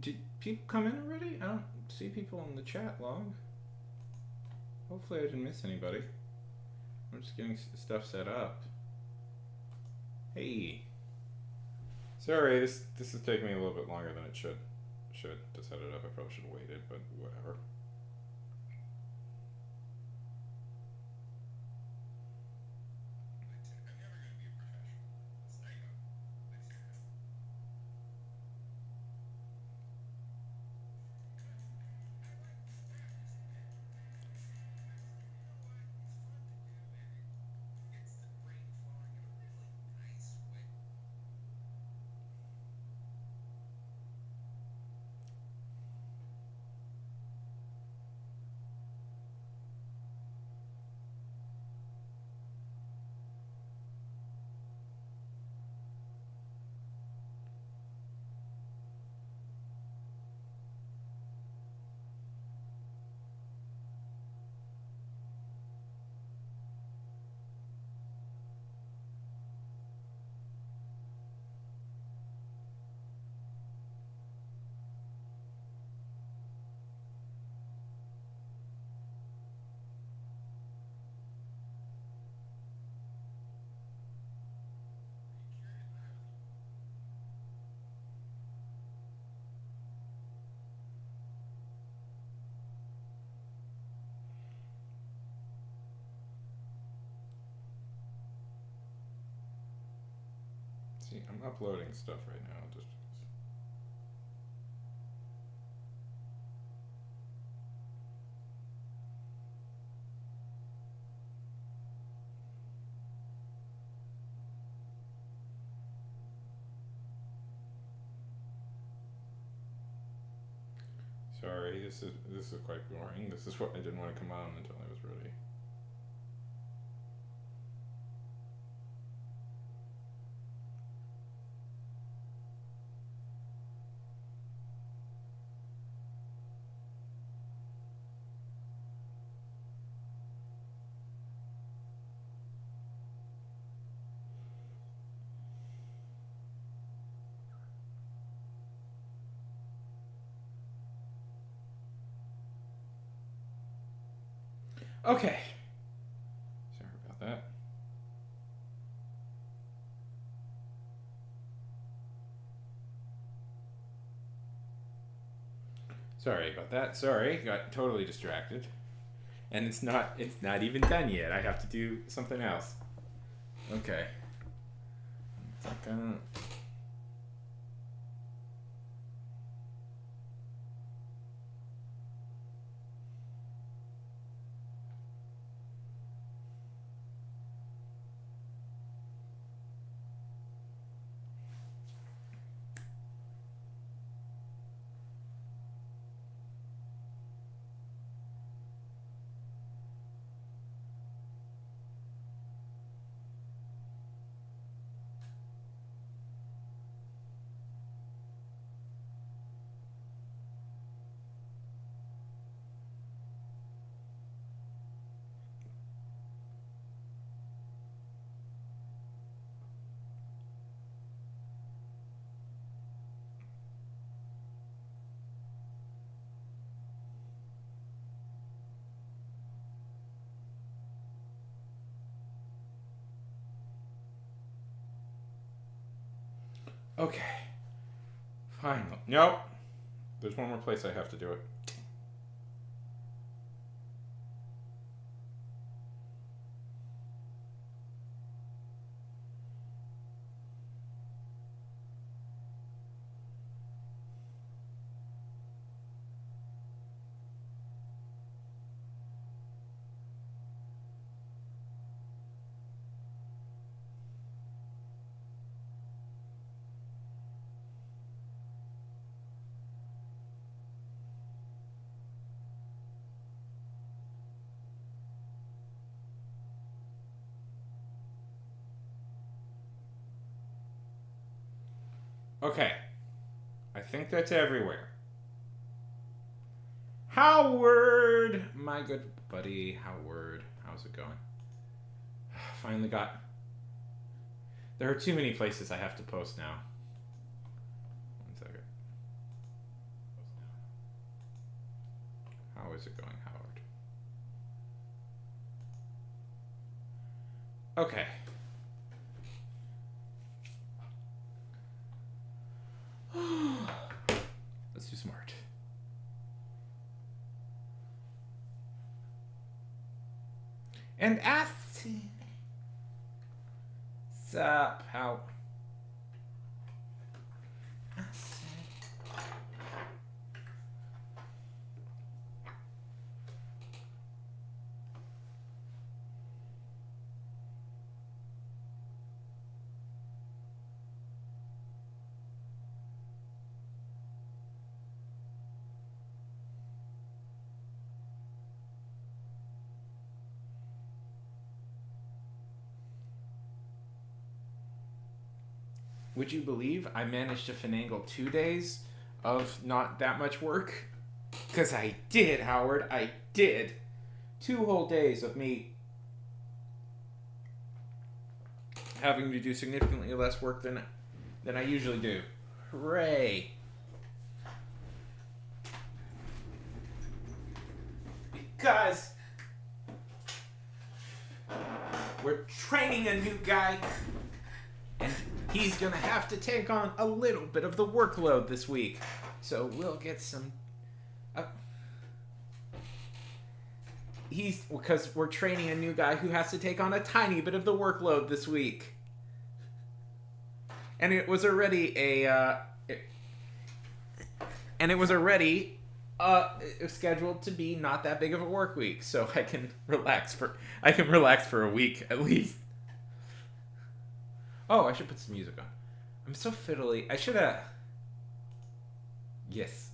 Did people come in already? I don't see people in the chat log. Hopefully I didn't miss anybody. I'm just getting stuff set up. Hey. Sorry, this is taking me a little bit longer than it should. To set it up. I probably should have waited, but whatever. See, I'm uploading stuff right now. Just sorry. This is quite boring. This is what I didn't want to come on until I was ready. Okay. Sorry about that. Sorry about that. Sorry, got totally distracted. And it's not even done yet. I have to do something else. Okay. 1 second. Okay. Finally. Nope. There's one more place I have to do it. Okay. I think that's everywhere. Howard! My good buddy, Howard. How's it going? Finally got... There are too many places I have to post now. 1 second. How is it going, Howard? Okay. Let's do smart. And acid. Sup, how? Acid. Would you believe I managed to finagle 2 days of not that much work? Because I did, Howard. I did. 2 whole days of me having to do significantly less work than I usually do. Hooray. Because we're training a new guy, and he's gonna have to take on a little bit of the workload this week. So we'll get some... because we're training a new guy who has to take on a tiny bit of the workload this week. And it was already scheduled to be not that big of a work week, so I can relax for a week at least. Oh, I should put some music on. I'm so fiddly. I should have... Yes.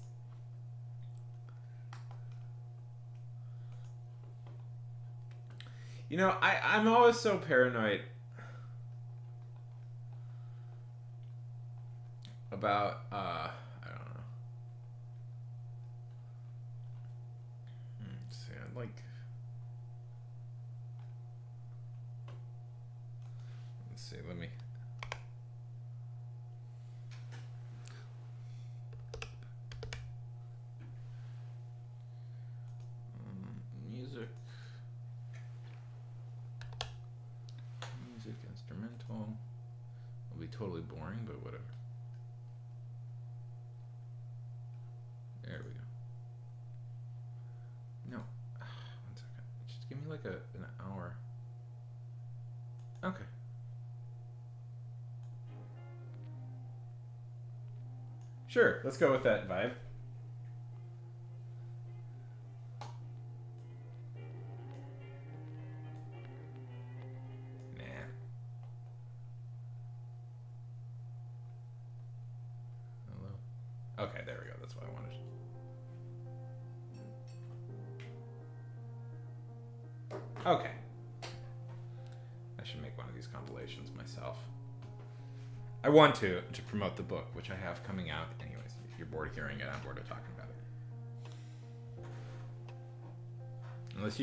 You know, I'm always so paranoid about, I don't know. Let's see, I'd like... Let's see, let me... Music, instrumental. It'll be totally boring, but whatever. There we go. No. 1 second. Just give me like an hour. Okay. Sure, let's go with that vibe. Okay, there we go. That's what I wanted. Okay. I should make one of these compilations myself. I want to promote the book, which I have coming out. Anyways, if you're bored of hearing it, I'm bored of talking about it. Unless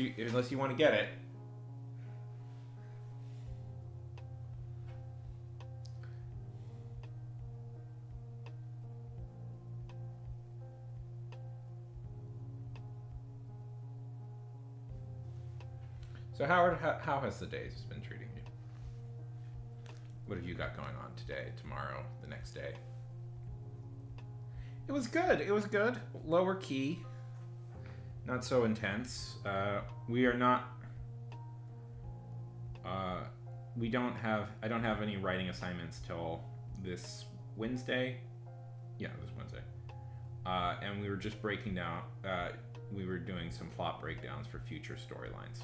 you want to get it. So Howard, how has the days been treating you? What have you got going on today, tomorrow, the next day? It was good. It was good. Lower key. Not so intense. We are not... I don't have any writing assignments till this Wednesday. Yeah, this Wednesday. And we were just breaking down... we were doing some plot breakdowns for future storylines.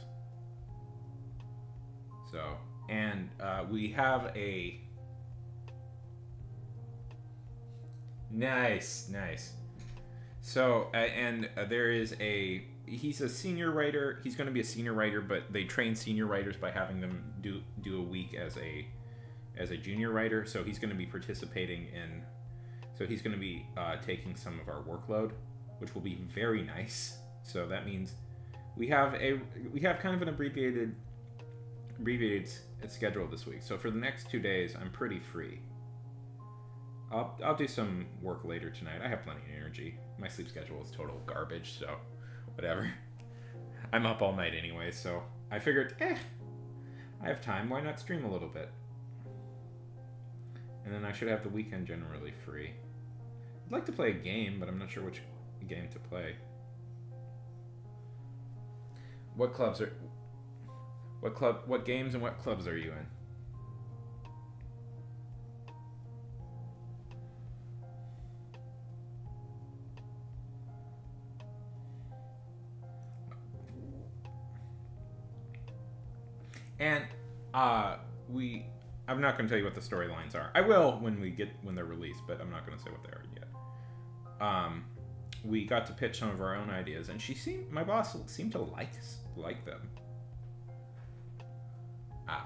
So, and we have a... Nice. So, there is a... He's a senior writer. He's going to be a senior writer, but they train senior writers by having them do a week as a junior writer. So he's going to be participating in... So he's going to be taking some of our workload, which will be very nice. So that means we have kind of an abbreviated schedule this week. So for the next 2 days, I'm pretty free. I'll do some work later tonight. I have plenty of energy. My sleep schedule is total garbage, so Whatever. I'm up all night anyway, so I figured, I have time. Why not stream a little bit? And then I should have the weekend generally free. I'd like to play a game, but I'm not sure which game to play. What games and what clubs are you in? And I'm not going to tell you what the storylines are. I will when they're released, but I'm not going to say what they are yet. We got to pitch some of our own ideas, and my boss seemed to like them.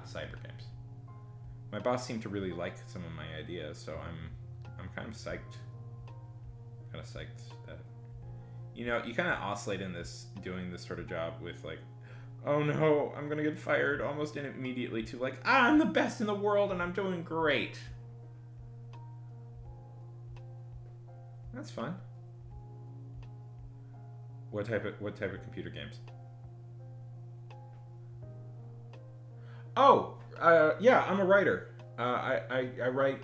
Cyber games. My boss seemed to really like some of my ideas, so I'm kind of psyched. That, you kind of oscillate in doing this sort of job with like, oh no, I'm gonna get fired almost immediately, to like, I'm the best in the world and I'm doing great. That's fun. What type of computer games? Oh, yeah, I'm a writer. I write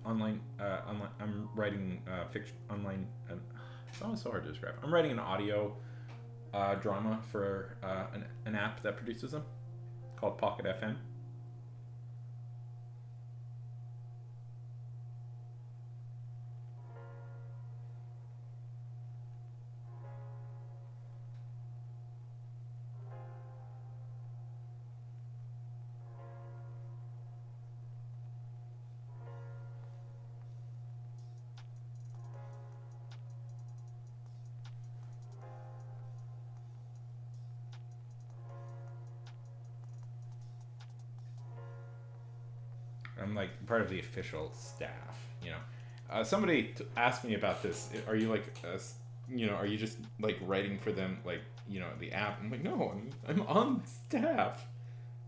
online. I'm writing fiction online. It's always so hard to describe. I'm writing an audio drama for an app that produces them called Pocket FM. I'm like part of the official staff, somebody asked me about this. Are you like, are you just like writing for them, like, the app? I'm like, no, I'm on staff.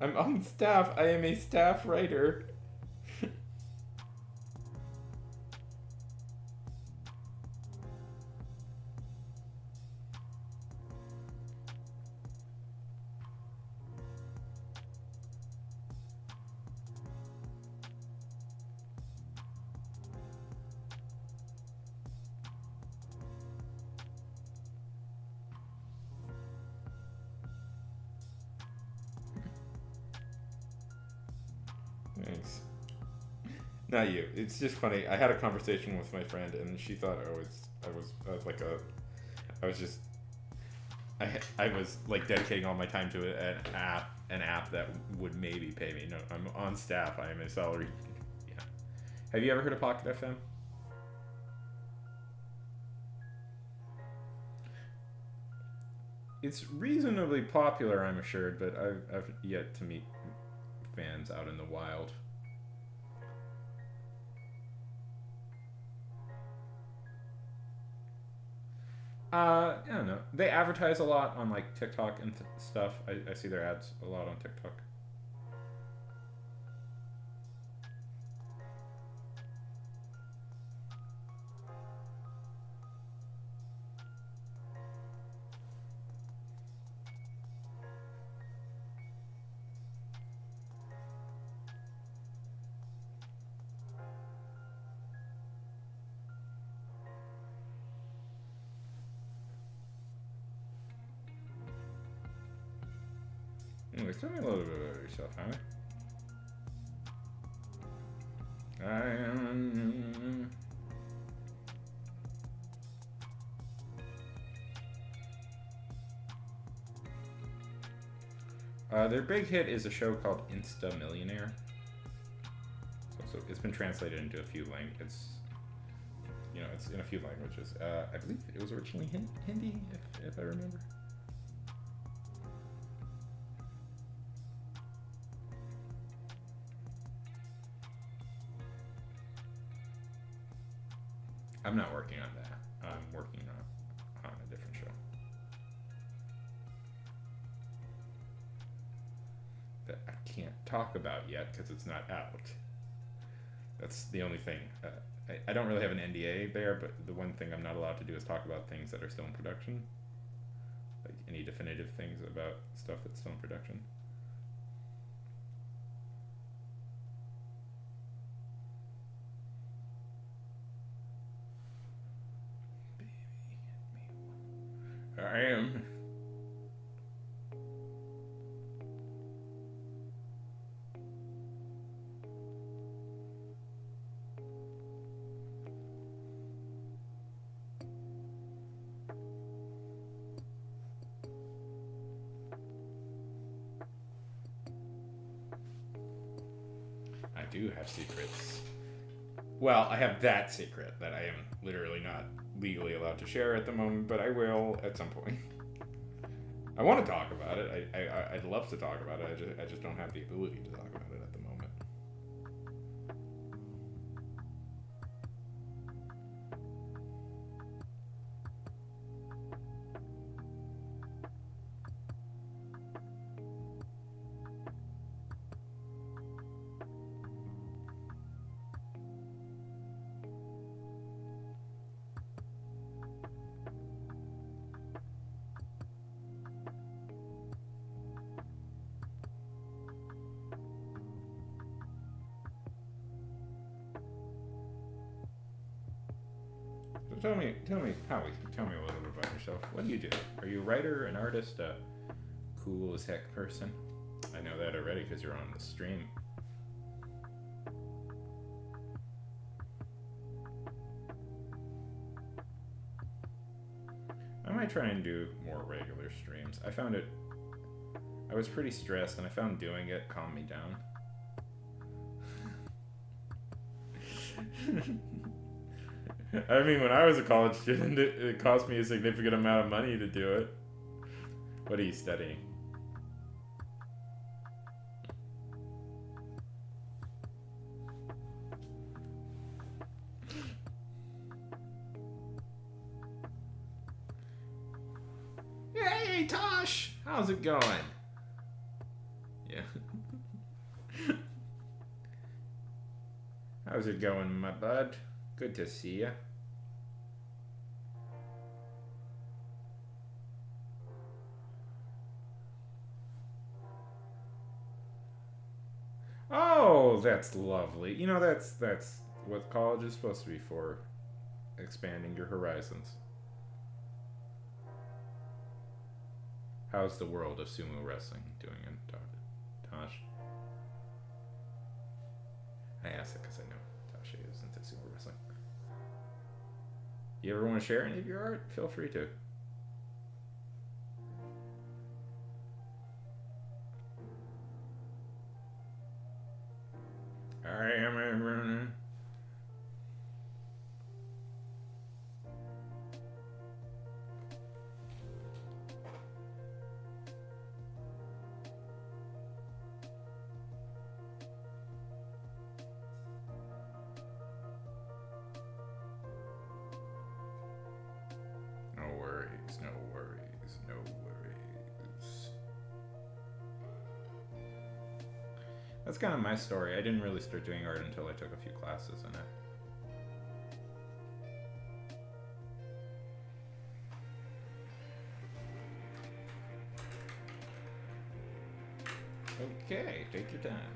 I'm on staff. I am a staff writer. Thanks. Not you. It's just funny. I had a conversation with my friend, and she thought I was like dedicating all my time to an app that would maybe pay me. No, I'm on staff. I am a salary. Yeah. Have you ever heard of Pocket FM? It's reasonably popular, I'm assured, but I've yet to meet fans out in the wild. I don't know. They advertise a lot on like TikTok and stuff. I see their ads a lot on TikTok. Anyways, tell me a little bit about yourself, Hannah. Their big hit is a show called Insta Millionaire. So it's been translated into a few languages. It's in a few languages. I believe it was originally Hindi, if I remember. I'm not working on that. I'm working on a different show that I can't talk about yet because it's not out. That's the only thing. I don't really have an NDA there, but the one thing I'm not allowed to do is talk about things that are still in production. Any definitive things about stuff that's still in production? I am. I do have secrets. Well, I have that secret that I am literally not legally allowed to share at the moment, but I will at some point. I want to talk about it. I'd love to talk about it. I just don't have the ability to talk about it at the moment. So tell me, Howie, tell me a little bit about yourself. What do you do? Are you a writer, an artist, a cool as heck person? I know that already because you're on the stream. I might try and do more regular streams. I was pretty stressed and I found doing it calmed me down. I mean, when I was a college student, it cost me a significant amount of money to do it. What are you studying? Hey, Tosh! How's it going? Yeah. How's it going, my bud? Good to see ya. Oh, that's lovely. You know, that's what college is supposed to be for. Expanding your horizons. How's the world of sumo wrestling doing in Tosh? I asked it because I know Tasha is into sumo wrestling. You ever want to share any of your art? Feel free to. I am a runner. No worries, no worries, no worries. That's kind of my story. I didn't really start doing art until I took a few classes in it. Okay, take your time.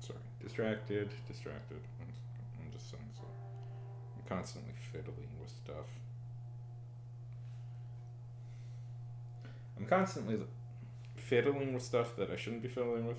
Sorry, distracted. I'm just saying so. I'm constantly fiddling with stuff. I'm constantly fiddling with stuff that I shouldn't be fiddling with.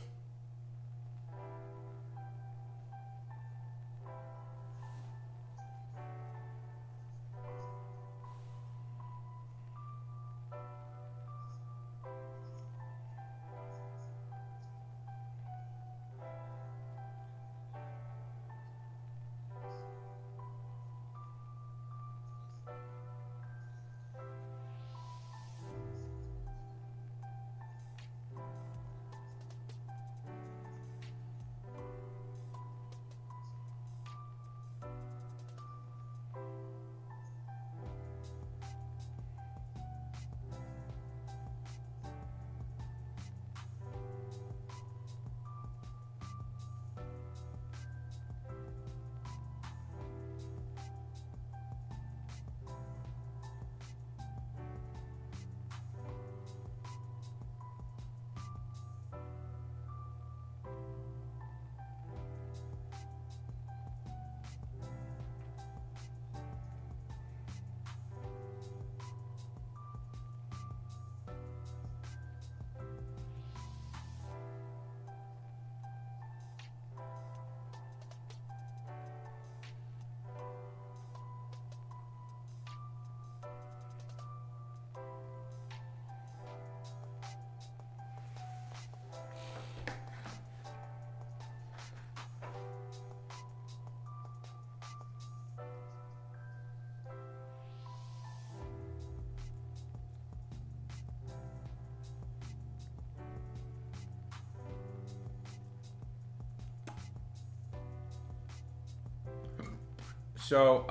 So,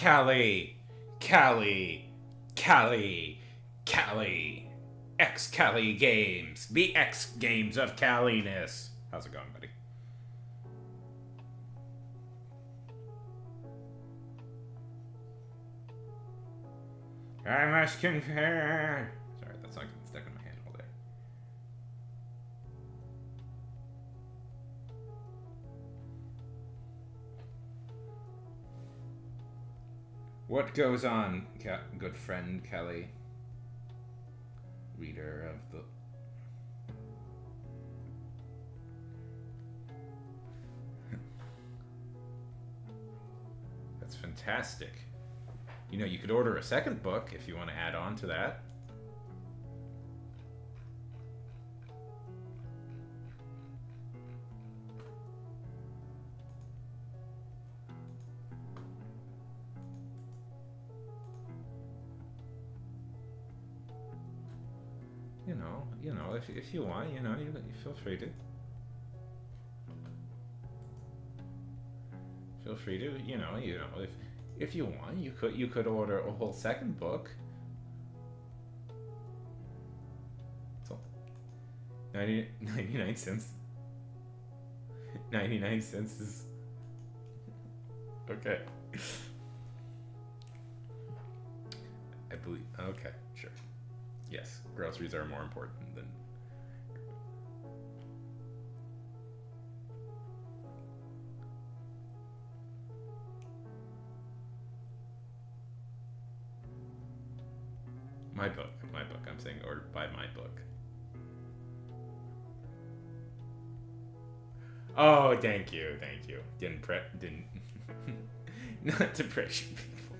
Callie, Callie, Callie, Callie. X Callie Games. The X Games of Calliness. How's it going, buddy? I must confer. Sorry, that song's been stuck in my head all day. What goes on, good friend Kelly? Reader of the... That's fantastic. You know, you could order a second book if you want to add on to that. You know, if you want, you feel free to. Feel free to, if you want, you could order a whole second book. So, 99 cents. 99 cents is okay. I believe. Okay, sure. Yes, groceries are more important than. My book. I'm saying order buy my book. Oh, thank you. Didn't not to pressure people.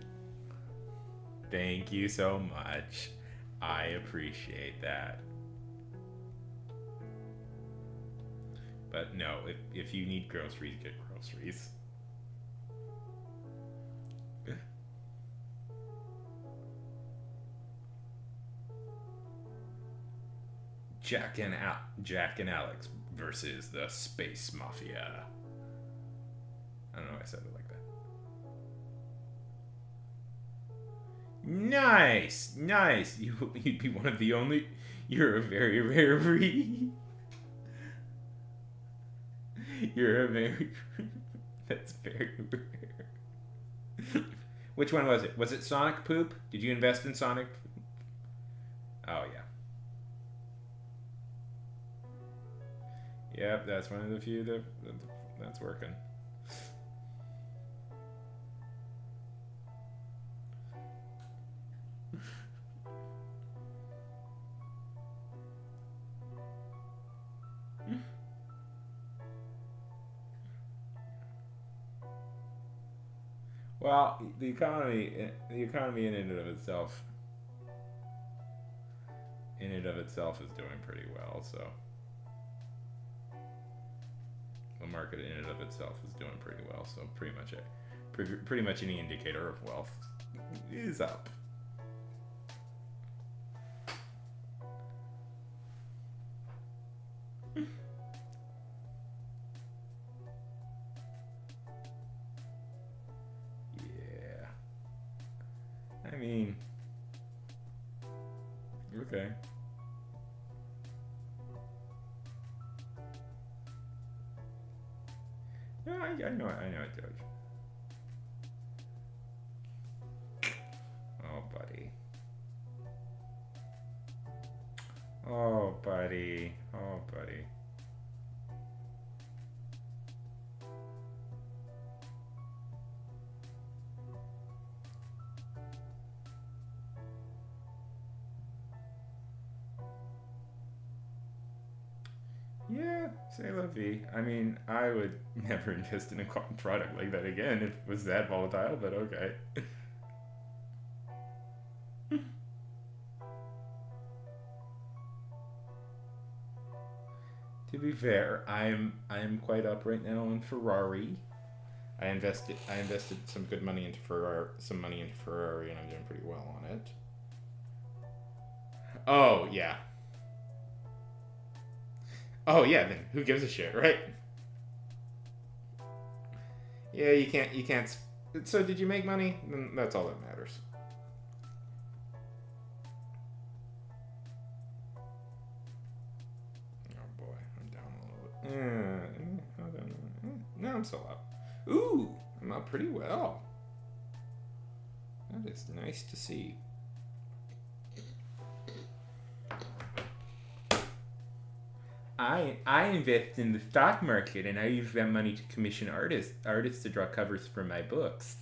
Thank you so much. I appreciate that. But no, if you need groceries, get groceries. Jack and Alex versus the Space Mafia. I don't know why I said it like that. Nice. You'd be one of the only. You're a very rare breed. You're a very. That's very rare. Which one was it? Was it Sonic Poop? Did you invest in Sonic? Oh yeah. Yep, that's one of the few that's working. Well, the economy in and of itself is doing pretty well, so the market in and of itself is doing pretty well, so pretty much any indicator of wealth is up. Yeah. I mean, okay. Yeah, I know it, George. Oh, buddy. Oh, buddy. Oh, buddy. Yeah, say la vie. I mean, I would never invest in a product like that again if it was that volatile, but okay. To be fair, I'm quite up right now on Ferrari. I invested some good money into Ferrari, and I'm doing pretty well on it. Oh yeah. Oh yeah, then who gives a shit, right? Yeah, you can't. So did you make money? Then that's all that matters. Oh boy, I'm down a little bit. Hold on. No, I'm still up. Ooh, I'm up pretty well. That is nice to see. I invest in the stock market, and I use that money to commission artists to draw covers for my books.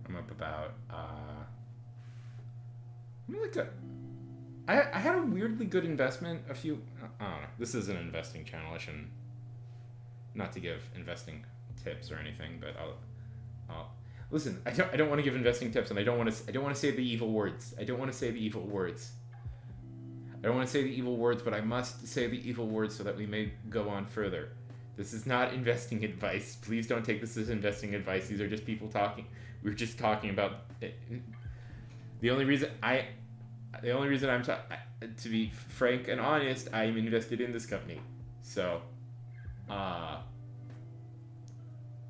I'm up about I'm like I had a weirdly good investment a few. I don't know. This is an investing channel. I shouldn't, not to give investing tips or anything, but I'll listen. I don't want to give investing tips, and I don't want to say the evil words. I don't want to say the evil words. I don't want to say the evil words, but I must say the evil words so that we may go on further. This is not investing advice. Please don't take this as investing advice. These are just people talking. We're just talking about it. The only reason I'm to be frank and honest, I'm invested in this company. So,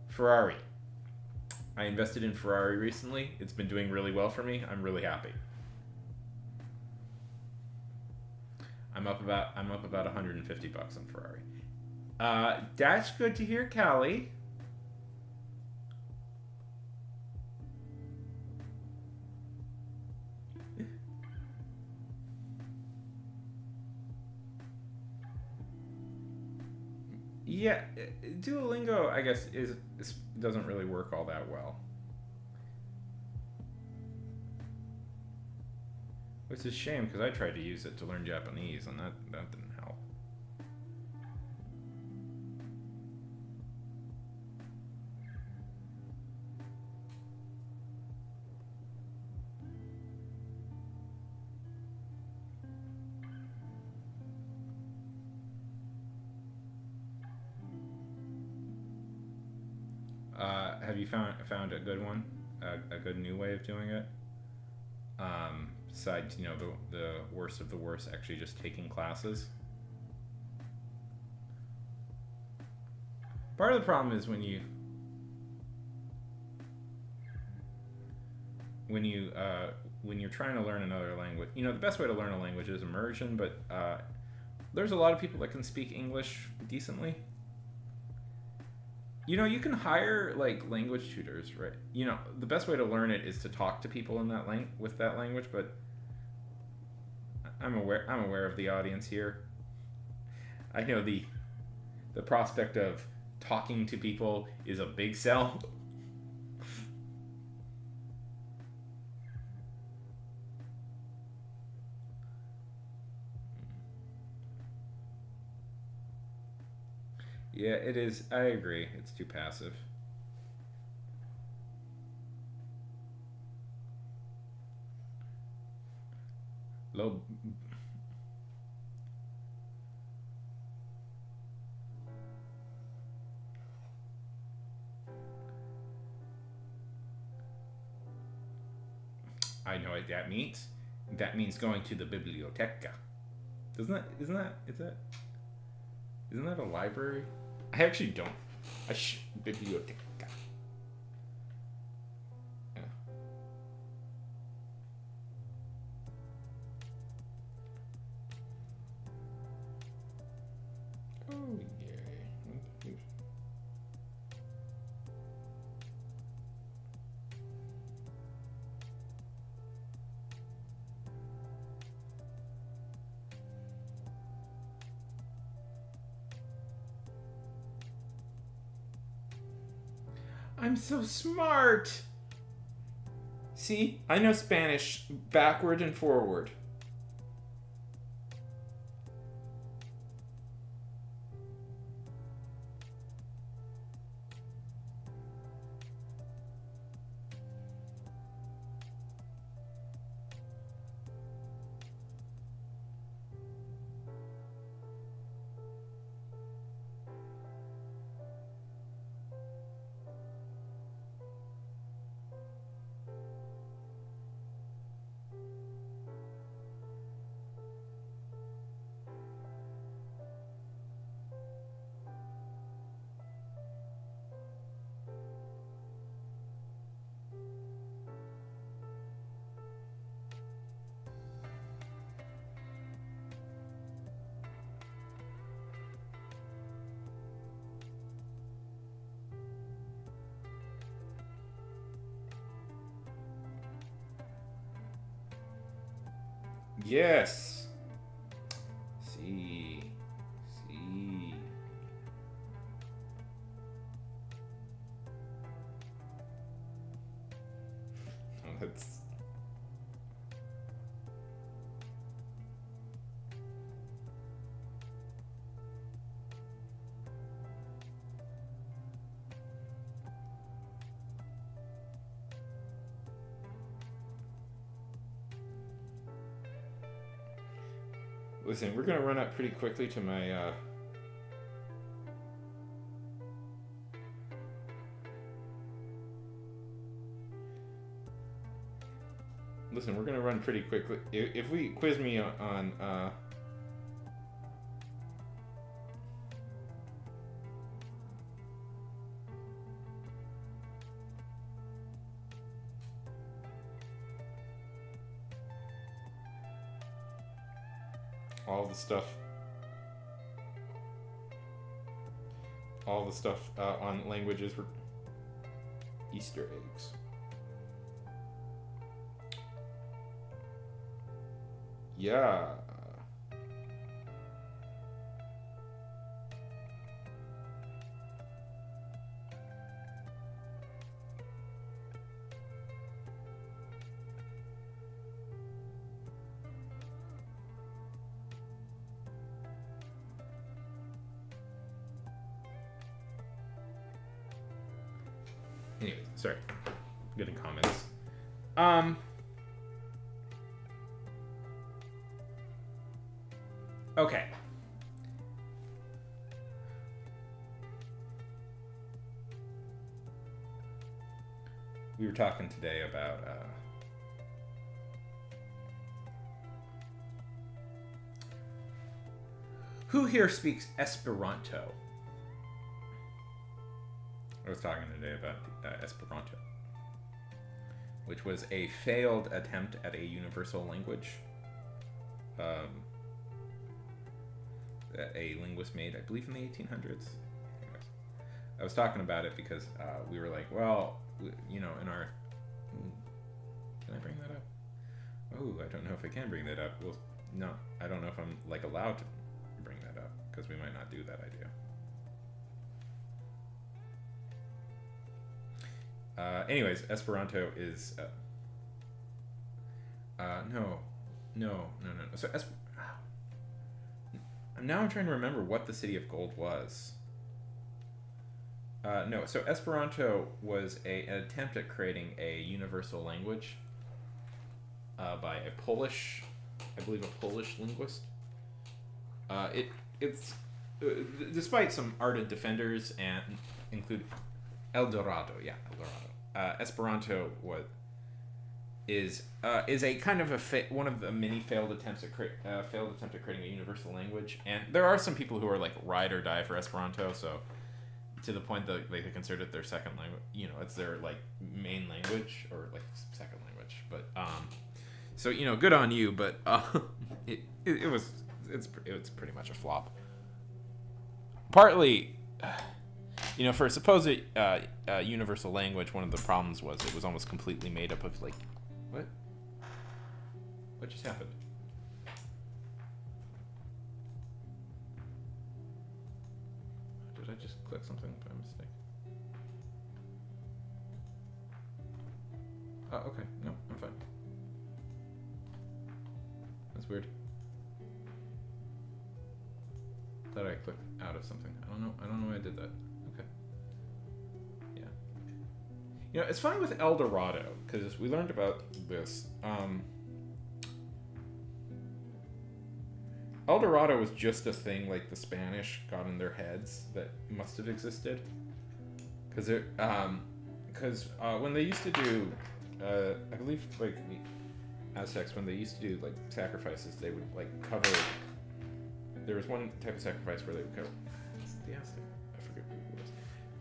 Ferrari. I invested in Ferrari recently. It's been doing really well for me. I'm really happy. I'm up about $150 on Ferrari. That's good to hear, Callie. Yeah, Duolingo, I guess, is doesn't really work all that well. Which is a shame because I tried to use it to learn Japanese and that didn't help. Have you found a good one, a good new way of doing it? Besides, the worst of the worst, actually just taking classes. Part of the problem is when you're trying to learn another language. The best way to learn a language is immersion, but there's a lot of people that can speak English decently. You can hire like language tutors, right? The best way to learn it is to talk to people in that with that language, but I'm aware of the audience here. I know the prospect of talking to people is a big sell. Yeah, it is. I agree. It's too passive. Low. I know what that means. That means going to the biblioteca. Doesn't that? Isn't that? Is that? Isn't that a library? I actually don't. Biblioteca. Yeah. Oh yeah. I'm so smart. See, I know Spanish backward and forward. Yes. See. See. Oh, that's. Listen, we're gonna run up pretty quickly to my. Listen, we're gonna run pretty quickly. If we quiz me on all the stuff. all the stuff on languages were Easter eggs. Yeah. Anyways, sorry. Getting comments. Okay. We were talking today about who here speaks Esperanto? I was talking today about Esperanto, which was a failed attempt at a universal language. That a linguist made, I believe, in the 1800s. Anyways, I was talking about it because we were like, well, you know, in our... Can I bring that up? Oh, I don't know if I can bring that up. Well, no, I don't know if I'm like allowed to bring that up because we might not do that idea. Anyways, Esperanto is no. So now I'm trying to remember what the City of Gold was. No, so Esperanto was an attempt at creating a universal language by a Polish, I believe, a Polish linguist. It's despite some ardent defenders and include El Dorado, Esperanto is a kind of one of the many failed attempts at creating a universal language, and there are some people who are like ride or die for Esperanto, so to the point that they consider it their second language. You know, it's their like main language or like second language. But so you know, good on you. But it's pretty much a flop. Partly. You know, for a supposed universal language, one of the problems was it was almost completely made up of, like... What? What just happened? Did I just click something by mistake? Oh, okay. No, I'm fine. That's weird. Thought I clicked out of something. I don't know why I did that. You know, it's funny with El Dorado, because we learned about this. El Dorado was just a thing like the Spanish got in their heads that must have existed. Because when they used to do, I believe, like, the Aztecs, when they used to do, like, sacrifices, they would, like, cover... There was one type of sacrifice where they would cover... What's the Aztec? I forget who it was.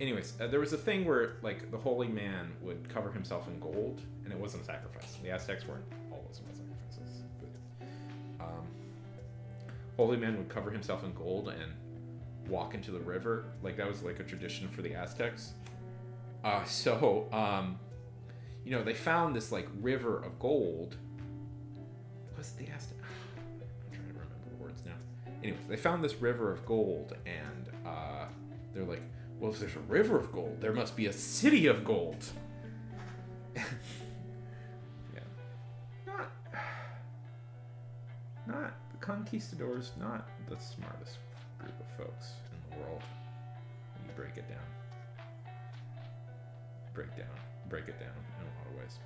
Anyways, there was a thing where, like, the holy man would cover himself in gold, and it wasn't a sacrifice. The Aztecs weren't always about sacrifices. But, holy man would cover himself in gold and walk into the river. Like, that was, like, a tradition for the Aztecs. You know, they found this, like, river of gold. What's the Aztec? I'm trying to remember the words now. Anyways, they found this river of gold, and they're like, well, if there's a river of gold, there must be a city of gold. Yeah. Not the conquistadors, not the smartest group of folks in the world. When you break it down. Break it down in a lot of ways,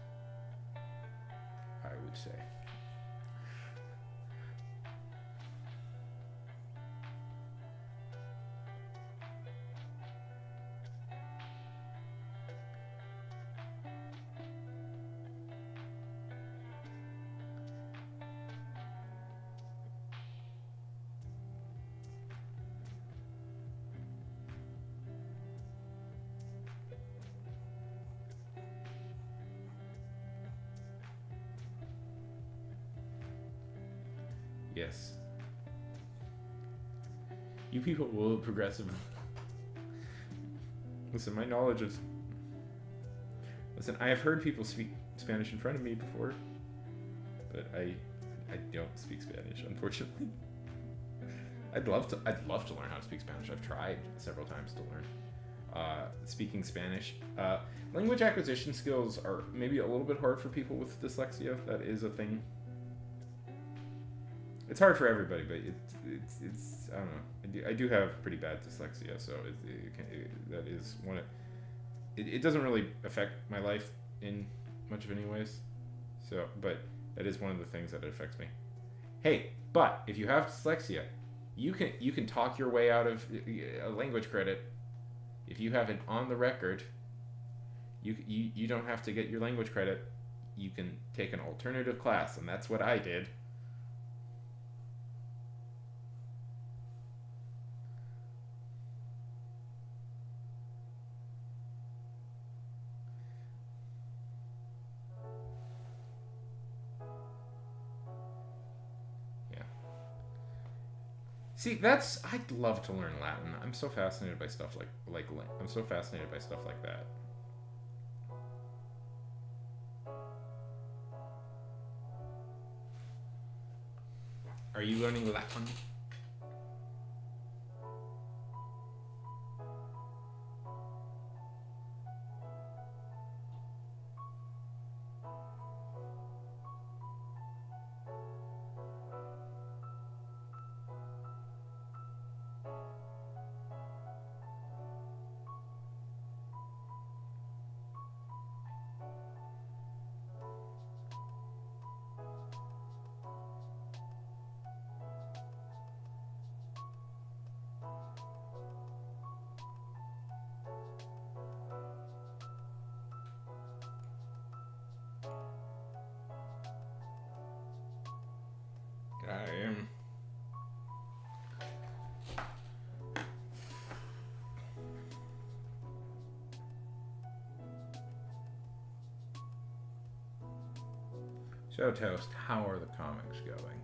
I would say. Yes. You people will progressive. Listen, my knowledge is. Listen, I have heard people speak Spanish in front of me before, but I don't speak Spanish, unfortunately. I'd love to learn how to speak Spanish. I've tried several times to learn. Speaking Spanish. Language acquisition skills are maybe a little bit hard for people with dyslexia. That is a thing. It's hard for everybody, but it's I don't know. I do have pretty bad dyslexia, so that is one. It doesn't really affect my life in much of any ways. So, but that is one of the things that affects me. Hey, but if you have dyslexia, you can talk your way out of a language credit. If you have it on the record, you don't have to get your language credit. You can take an alternative class, and that's what I did. See, I'd love to learn Latin. I'm so fascinated by stuff like I'm so fascinated by stuff like that. Are you learning Latin? I am. So, Toast, how are the comics going?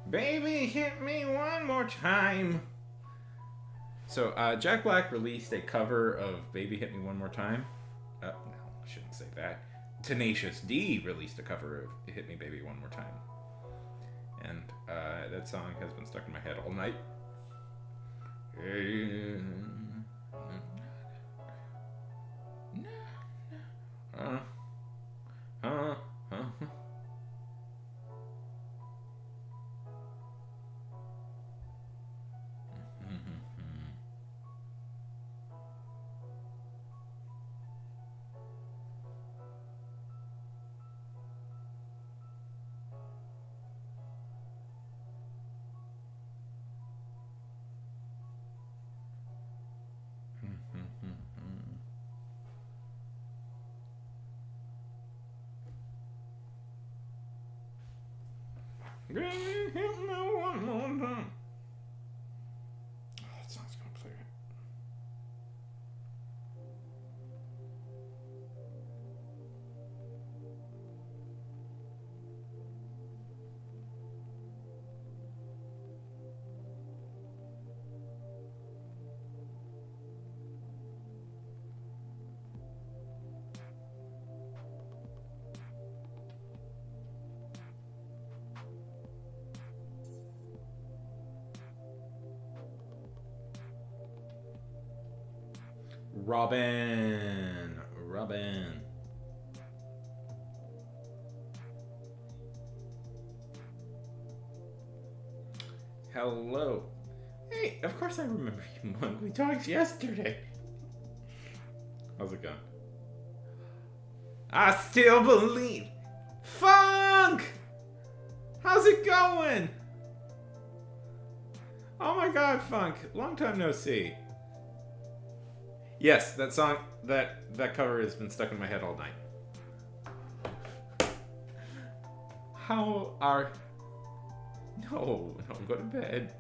Baby, hit me one more time. So, Jack Black released a cover of Baby Hit Me One More Time. No, I shouldn't say that. Tenacious D released a cover of Hit Me Baby One More Time. And that song has been stuck in my head all night. Hit me one more time. Oh, that song's gonna play it. Robin. Robin. Hello. Hey, of course I remember you, Monk. We talked yesterday. How's it going? I still believe. Funk! How's it going? Oh my god, Funk. Long time no see. Yes, that song, that cover has been stuck in my head all night. How are... No, go to bed.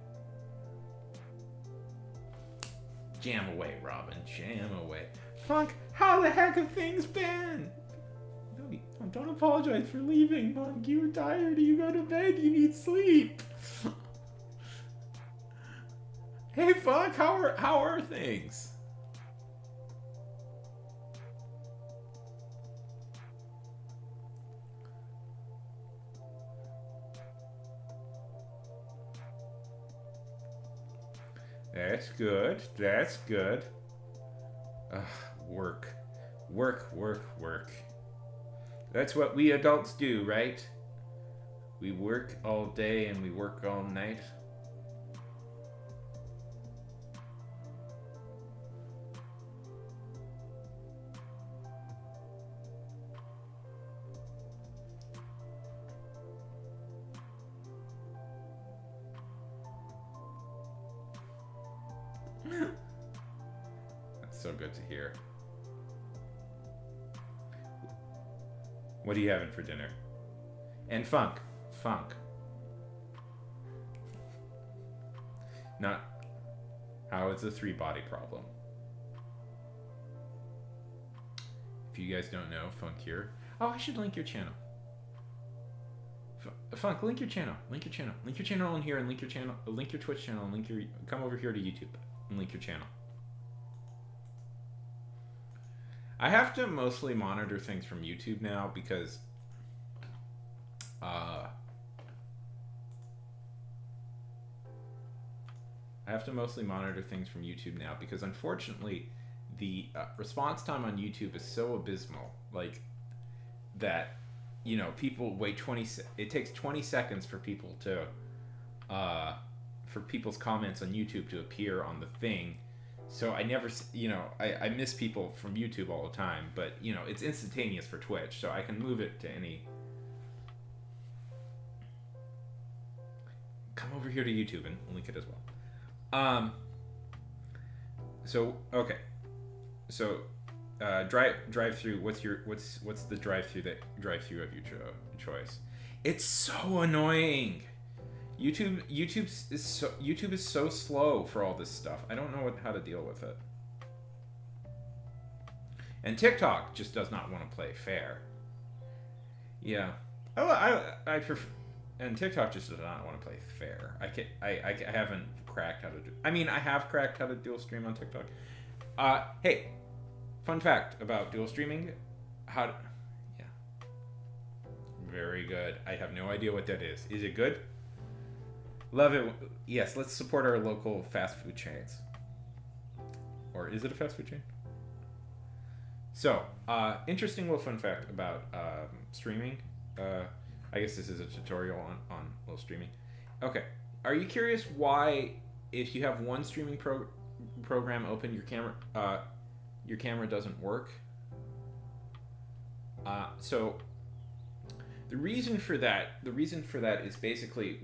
Jam away, Robin, jam away. Funk, how the heck have things been? No, don't apologize for leaving, Monk. You're tired, you go to bed, you need sleep. Hey, Funk, how are things? That's good. That's good. Work. That's what we adults do, right? We work all day and we work all night. That's so good to hear. What are you having for dinner? And Funk. Not how it's a 3-body problem. If you guys don't know, Funk here. Oh, I should link your channel. Funk, link your channel. Link your channel in here, and link your Twitch channel, and come over here to YouTube and link your channel. I have to mostly monitor things from YouTube now because unfortunately the response time on YouTube is so abysmal, like that, you know, people wait it takes 20 seconds for people to for people's comments on YouTube to appear on the thing. So I never, you know, I miss people from YouTube all the time, but, you know, it's instantaneous for Twitch, so I can move it to any. Come over here to YouTube and link it as well. So okay, so drive through. What's the drive through of your choice? It's so annoying. YouTube is so slow for all this stuff. I don't know how to deal with it. And TikTok just does not want to play fair. Yeah, I prefer. And TikTok just does not want to play fair. I haven't cracked how to do. I mean, I have cracked how to dual stream on TikTok. Hey, fun fact about dual streaming. Yeah. Very good. I have no idea what that is. Is it good? Love it. Yes, let's support our local fast food chains. Or is it a fast food chain? So, interesting little fun fact about streaming. I guess this is a tutorial on little streaming. Okay, are you curious why, if you have one streaming program open, your camera doesn't work? So the reason for that is basically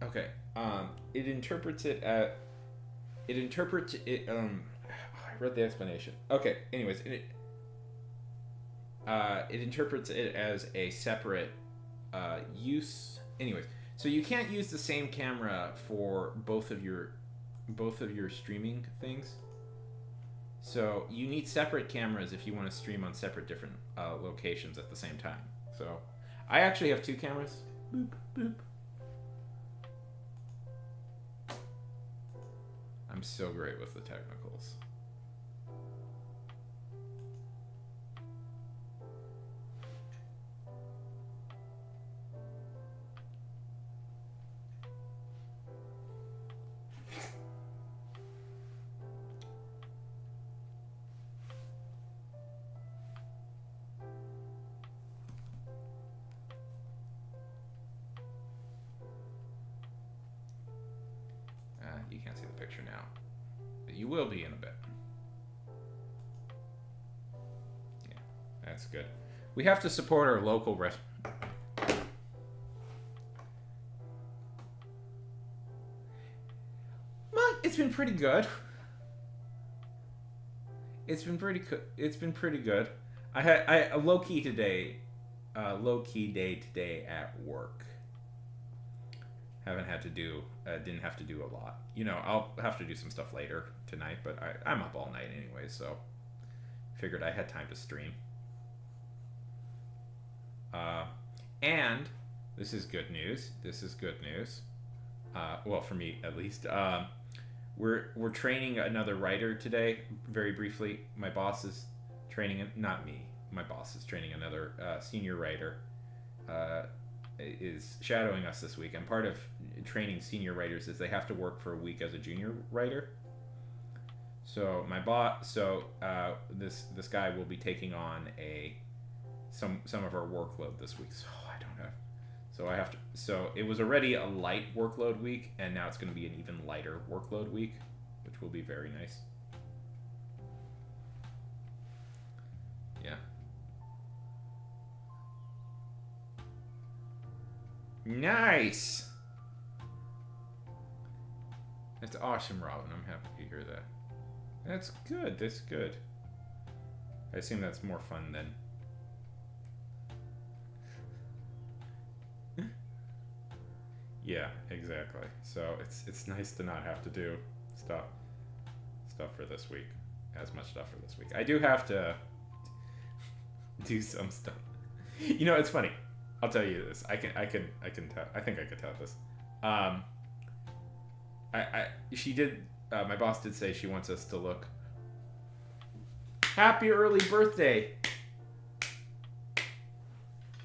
okay. It interprets it. I read the explanation. Okay. Anyways, it interprets it as a separate use. Anyways, so you can't use the same camera for both of your streaming things. So you need separate cameras if you want to stream on separate different locations at the same time. So I actually have 2 cameras. Boop boop. I'm so great with the technicals. You can't see the picture now. But you will be in a bit. Yeah, that's good. We have to support our local Well, it's been pretty good. It's been pretty good. I had a low key day today at work. Haven't had to do didn't have to do a lot. You know, I'll have to do some stuff later tonight, but I'm up all night anyway, so figured I had time to stream. And this is good news. Well, for me at least. We're training another writer today. Very briefly, my boss is training, not me. My boss is training another senior writer. Is shadowing us this week. And part of training senior writers is they have to work for a week as a junior writer. So this guy will be taking on some of our workload this week. So I don't have. So I have to. So it was already a light workload week, and now it's going to be an even lighter workload week, which will be very nice. Yeah. Nice. That's awesome, Robin. I'm happy to hear that. That's good. That's good. I assume that's more fun than. Yeah, exactly. So it's nice to not have to do stuff for this week, as much stuff for this week. I do have to do some stuff. You know, it's funny. I'll tell you this. I can tell. I think I could tell this. She did. My boss did say she wants us to look. Happy early birthday,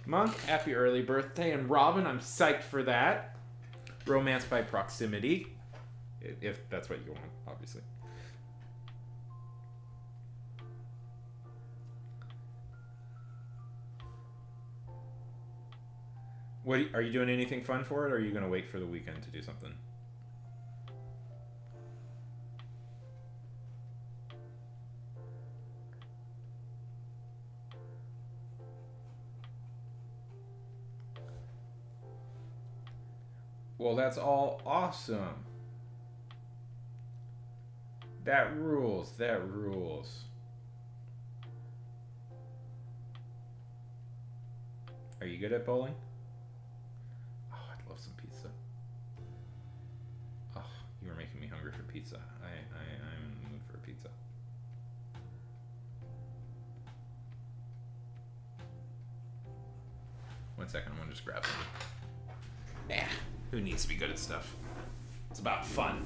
Monk. Happy early birthday, and Robin. I'm psyched for that. Romance by proximity, if that's what you want, obviously. What are you doing? Anything fun for it, or are you gonna wait for the weekend to do something? Well, that's all awesome. That rules. That rules. Are you good at bowling? Oh, I'd love some pizza. Oh, you were making me hungry for pizza. I'm in the mood for a pizza. One second, I'm gonna just grab something. Nah. Who needs to be good at stuff? It's about fun.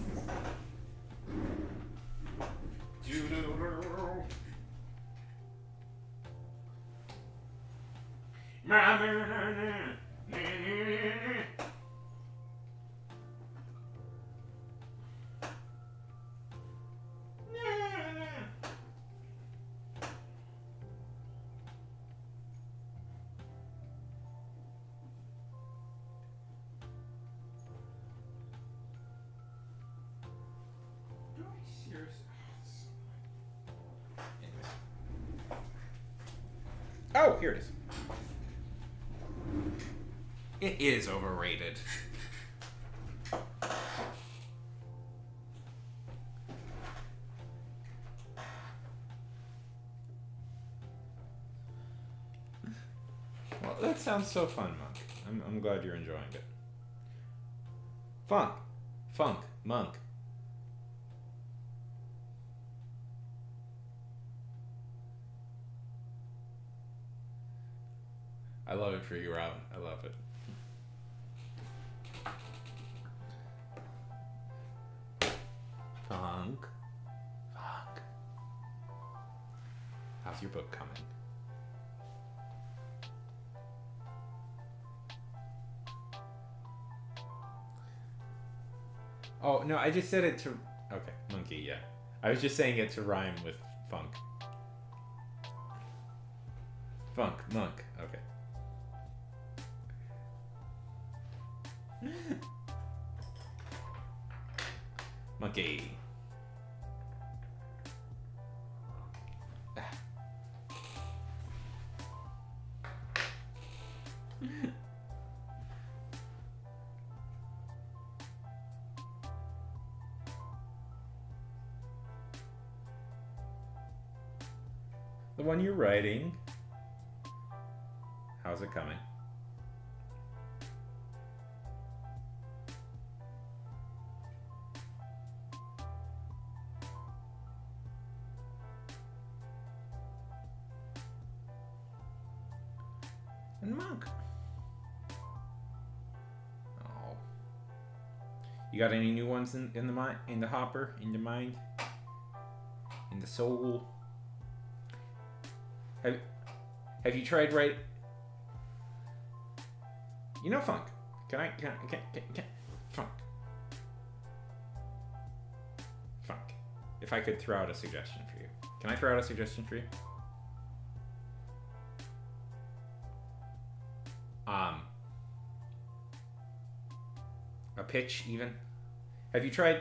Oh, here it is. It is overrated. Well, that sounds so fun, Monk. I'm glad you're enjoying it. Funk, Monk. I love it for you, Robin. I love it. Funk. How's your book coming? Oh, no, I just said it to... Okay, monkey, yeah. I was just saying it to rhyme with funk. Funk, monk, okay. Monkey. The one you're writing. How's it coming? And Monk. Oh. You got any new ones in the mind, in the hopper, in the mind, in the soul? Have you tried write? You know, Funk. Can Funk. Funk. If I could throw out a suggestion for you, can I throw out a suggestion for you? A pitch even. Have you tried?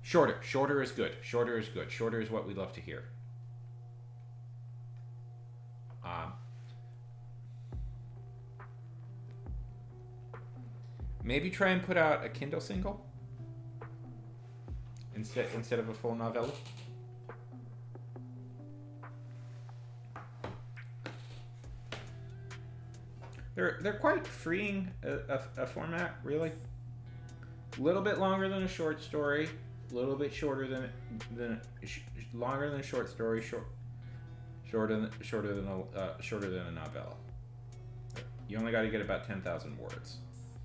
Shorter. Shorter is good. Shorter is good. Shorter is what we love to hear. Maybe try and put out a Kindle single instead of a full novella. They're quite freeing a format, really. A little bit longer than a short story, a little bit shorter than longer than a short story, shorter than a novella. You only got to get about 10,000 words.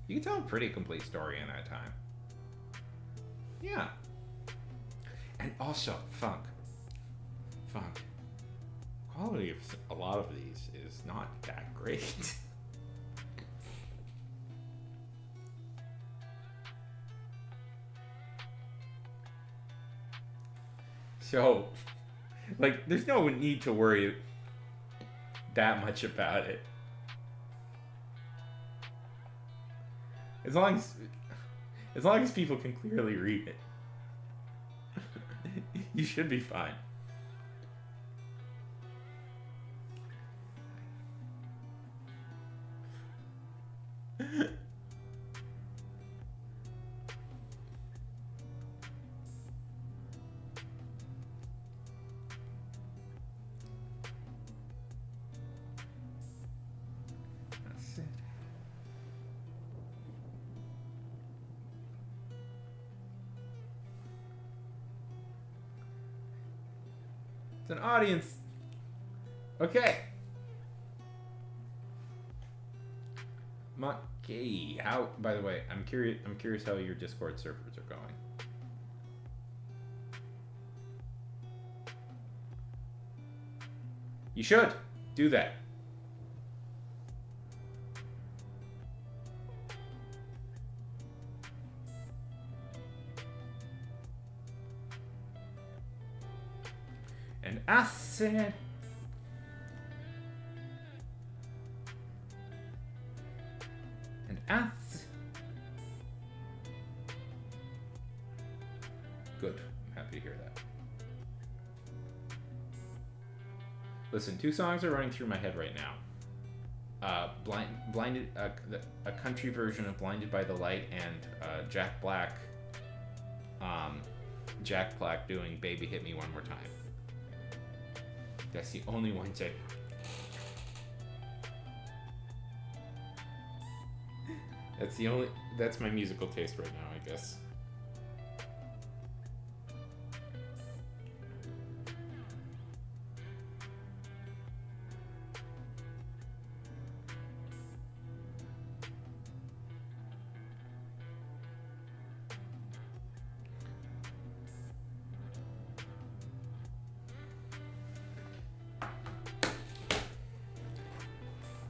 You can tell a pretty complete story in that time. Yeah. And also, Funk. Quality of a lot of these is not that great. So, like, there's no need to worry that much about it. As long as people can clearly read it, you should be fine. That's it. It's an audience. Okay. Okay. How? By the way, I'm curious how your Discord servers are going. You should do that. And acid. And acid. Good. I'm happy to hear that. Listen, two songs are running through my head right now. Blinded, a country version of "Blinded by the Light" and Jack Black. Jack Black doing "Baby Hit Me One More Time." That's the only ones I. That's my musical taste right now, I guess.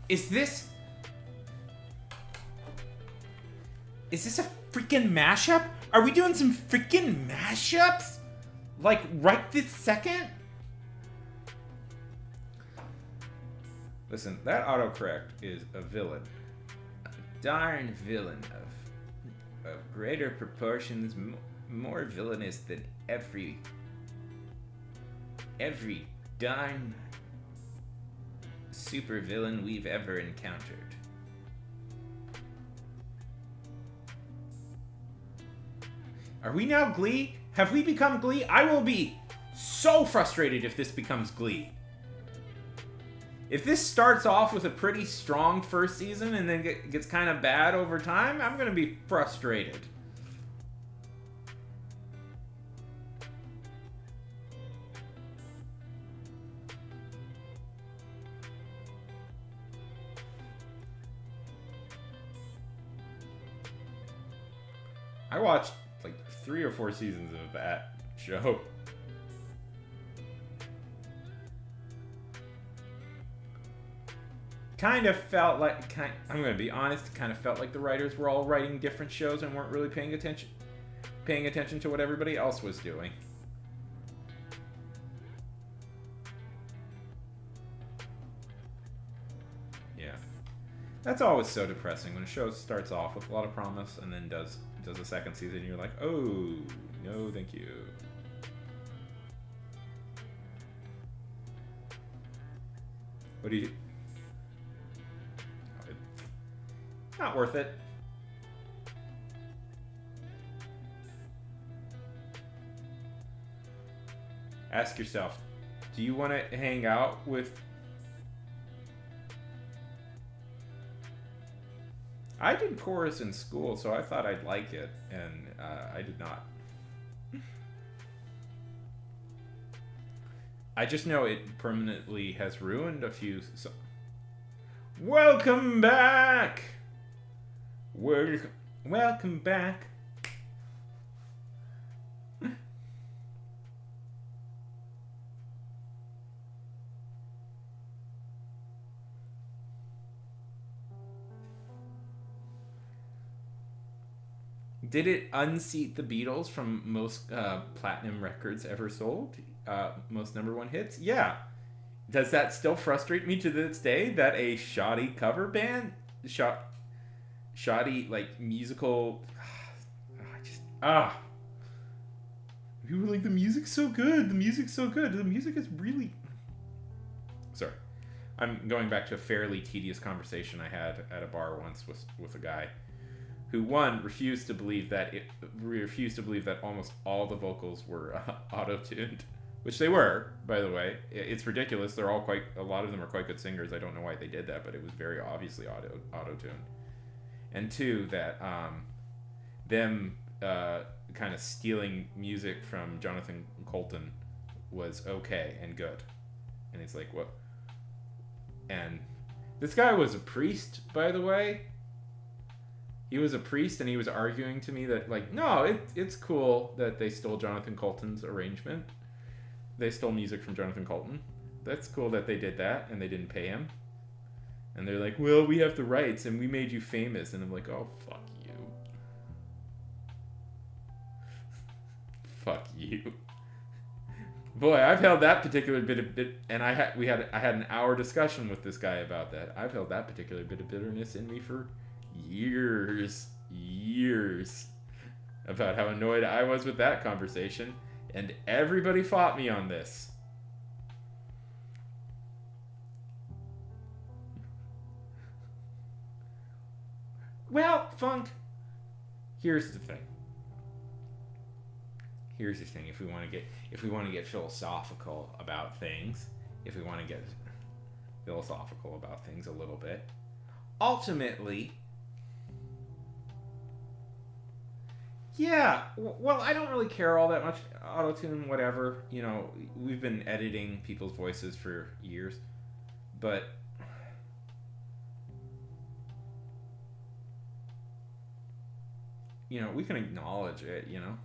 Is this a freaking mashup? Are we doing some freaking mashups? Like right this second? Listen, that autocorrect is a villain. A darn villain of greater proportions, more villainous than every darn supervillain we've ever encountered. Are we now Glee? Have we become Glee? I will be so frustrated if this becomes Glee. If this starts off with a pretty strong first season and then gets kind of bad over time, I'm going to be frustrated. I watched like 3 or 4 seasons of that show. Kind of felt like, I'm going to be honest, kind of felt like the writers were all writing different shows and weren't really paying attention to what everybody else was doing. Yeah. That's always so depressing when a show starts off with a lot of promise and then does a second season and you're like, oh, no, thank you. What do you... Not worth it. Ask yourself, do you want to hang out with... I did chorus in school, so I thought I'd like it, and I did not. I just know it permanently has ruined a few... Welcome back! Welcome back. Did it unseat the Beatles from most platinum records ever sold? Most #1 hits? Yeah. Does that still frustrate me to this day that a shoddy cover band... shoddy, like, musical... People were like, the music's so good. The music's so good. The music is really... Sorry. I'm going back to a fairly tedious conversation I had at a bar once with a guy who, one, refused to believe that almost all the vocals were auto-tuned, which they were, by the way. It's ridiculous. A lot of them are quite good singers. I don't know why they did that, but it was very obviously auto-tuned. And two, that them kind of stealing music from Jonathan Colton was okay and good. And it's like, what? And this guy was a priest, by the way. He was a priest, and he was arguing to me that, like, no, it's cool that they stole Jonathan Colton's arrangement. They stole music from Jonathan Colton. That's cool that they did that, and they didn't pay him. And they're like, well, we have the rights, and we made you famous. And I'm like, oh, fuck you. Fuck you. Boy, I've held that particular bit, and I had an hour discussion with this guy about that. I've held that particular bit of bitterness in me for years about how annoyed I was with that conversation, and everybody fought me on this. Well, Funk, here's the thing. If we want to get philosophical about things, a little bit, ultimately, yeah, well, I don't really care all that much. Auto-tune, whatever. You know, we've been editing people's voices for years. But you know, we can acknowledge it, you know.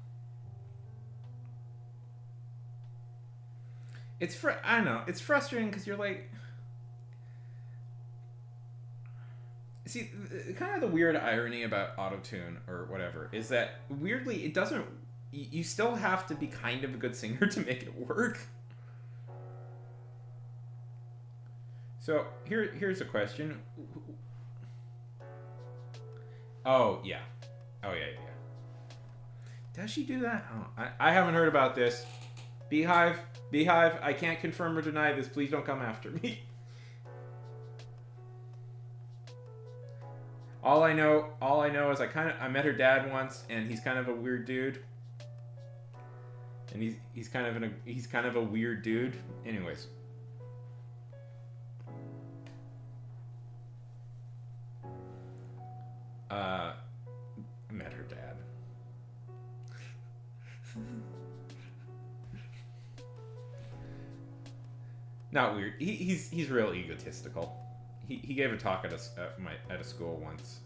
I don't know, it's frustrating because you're like... See, kind of the weird irony about auto-tune or whatever is that weirdly it doesn't... You still have to be kind of a good singer to make it work. So here's a question. Oh yeah. Does she do that? Oh, I haven't heard about this. Beehive, I can't confirm or deny this. Please don't come after me. All I know is I met her dad once, and he's kind of a weird dude. And he's kind of a weird dude. Anyways. I met her dad. Not weird. He's real egotistical. He gave a talk at a school once,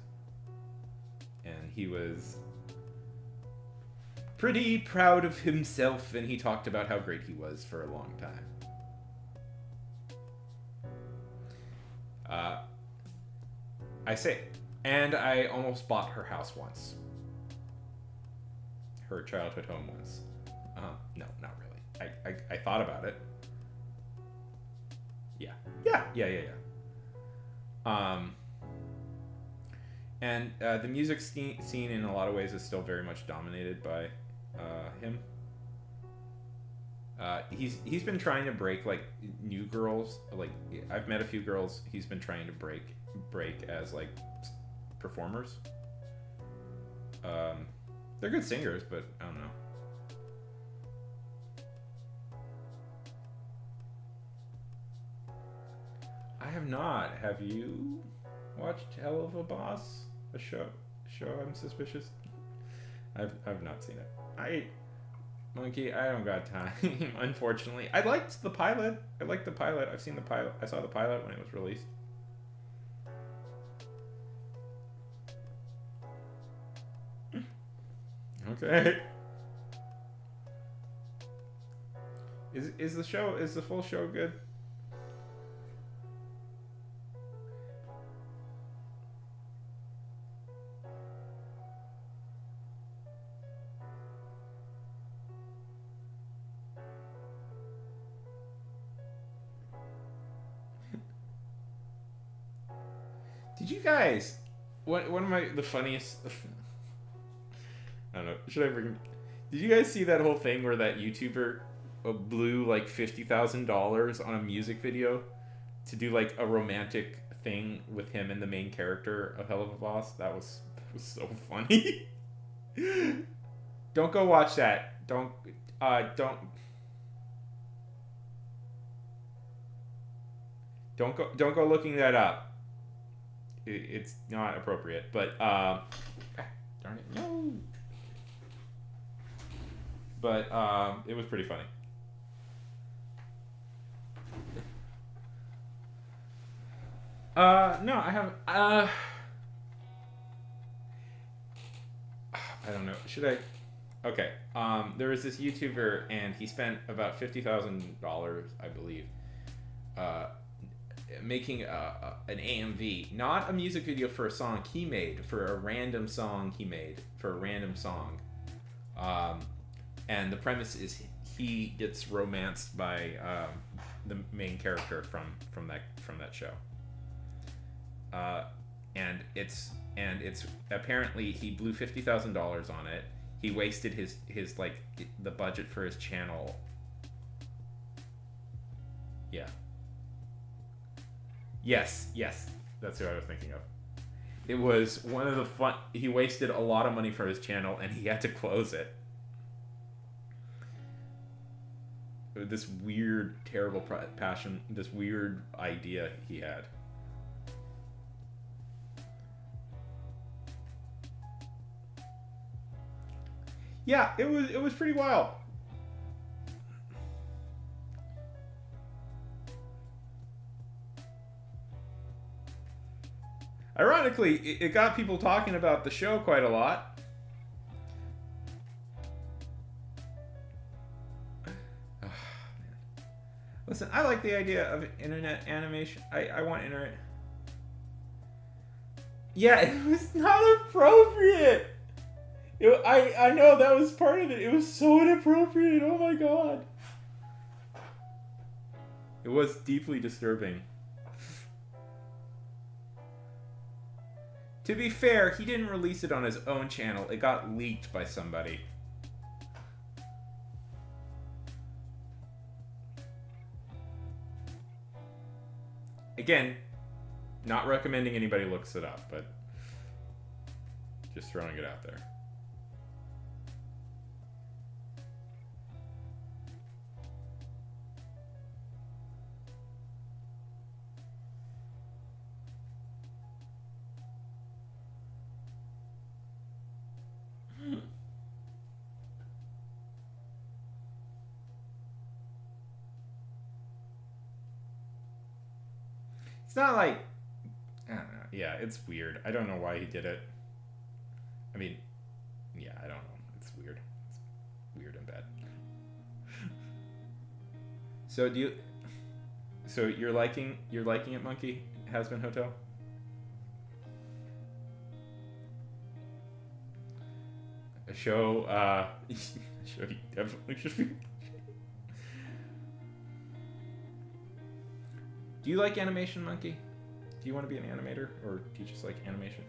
and he was pretty proud of himself, and he talked about how great he was for a long time. And I almost bought her house once. Her childhood home once. No, not really. I thought about it. Yeah. And the music scene in a lot of ways is still very much dominated by him. He's been trying to break like new girls. Like I've met a few girls he's been trying to break as like performers. They're good singers, but I don't know. I have not. Have you watched Hell of a Boss? A show I'm suspicious. I've not seen it. Monkey, I don't got time. Unfortunately, I liked the pilot. I've seen the pilot. I saw the pilot when it was released. Okay. Is the full show good? Did you guys? One of the funniest. I don't know. Should I bring? Did you guys see that whole thing where that YouTuber blew like $50,000 on a music video to do like a romantic thing with him and the main character of Hell of a Boss? That was so funny. Don't go watch that. Don't go looking that up. It's not appropriate, but darn it, no. But it was pretty funny. No, I haven't. I don't know. Should I? Okay. There was this YouTuber, and he spent about $50,000, I believe, making an AMV, not a music video for a song he made, for a random song he made for a random song. And the premise is he gets romanced by the main character from that show. And it's apparently he blew $50,000 on it. He wasted his like the budget for his channel. Yeah. Yes, that's what I was thinking of. It was one of the fun. He wasted a lot of money for his channel, and he had to close it. This weird, terrible passion, this weird idea he had. Yeah, it was pretty wild. Ironically, it got people talking about the show quite a lot. Oh, listen, I like the idea of internet animation. I want internet. Yeah, it was not appropriate. I know that was part of it. It was so inappropriate. Oh my god. It was deeply disturbing. To be fair, he didn't release it on his own channel. It got leaked by somebody. Again, not recommending anybody looks it up, but just throwing it out there. It's not like, I don't know. Yeah, it's weird. I don't know why he did it. I mean, yeah, I don't know. It's weird. It's weird and bad. So do you? So you're liking it, Monkey? Hazbin Hotel. A show. A show you definitely should be. Do you like animation, Monkey? Do you want to be an animator, or do you just like animation?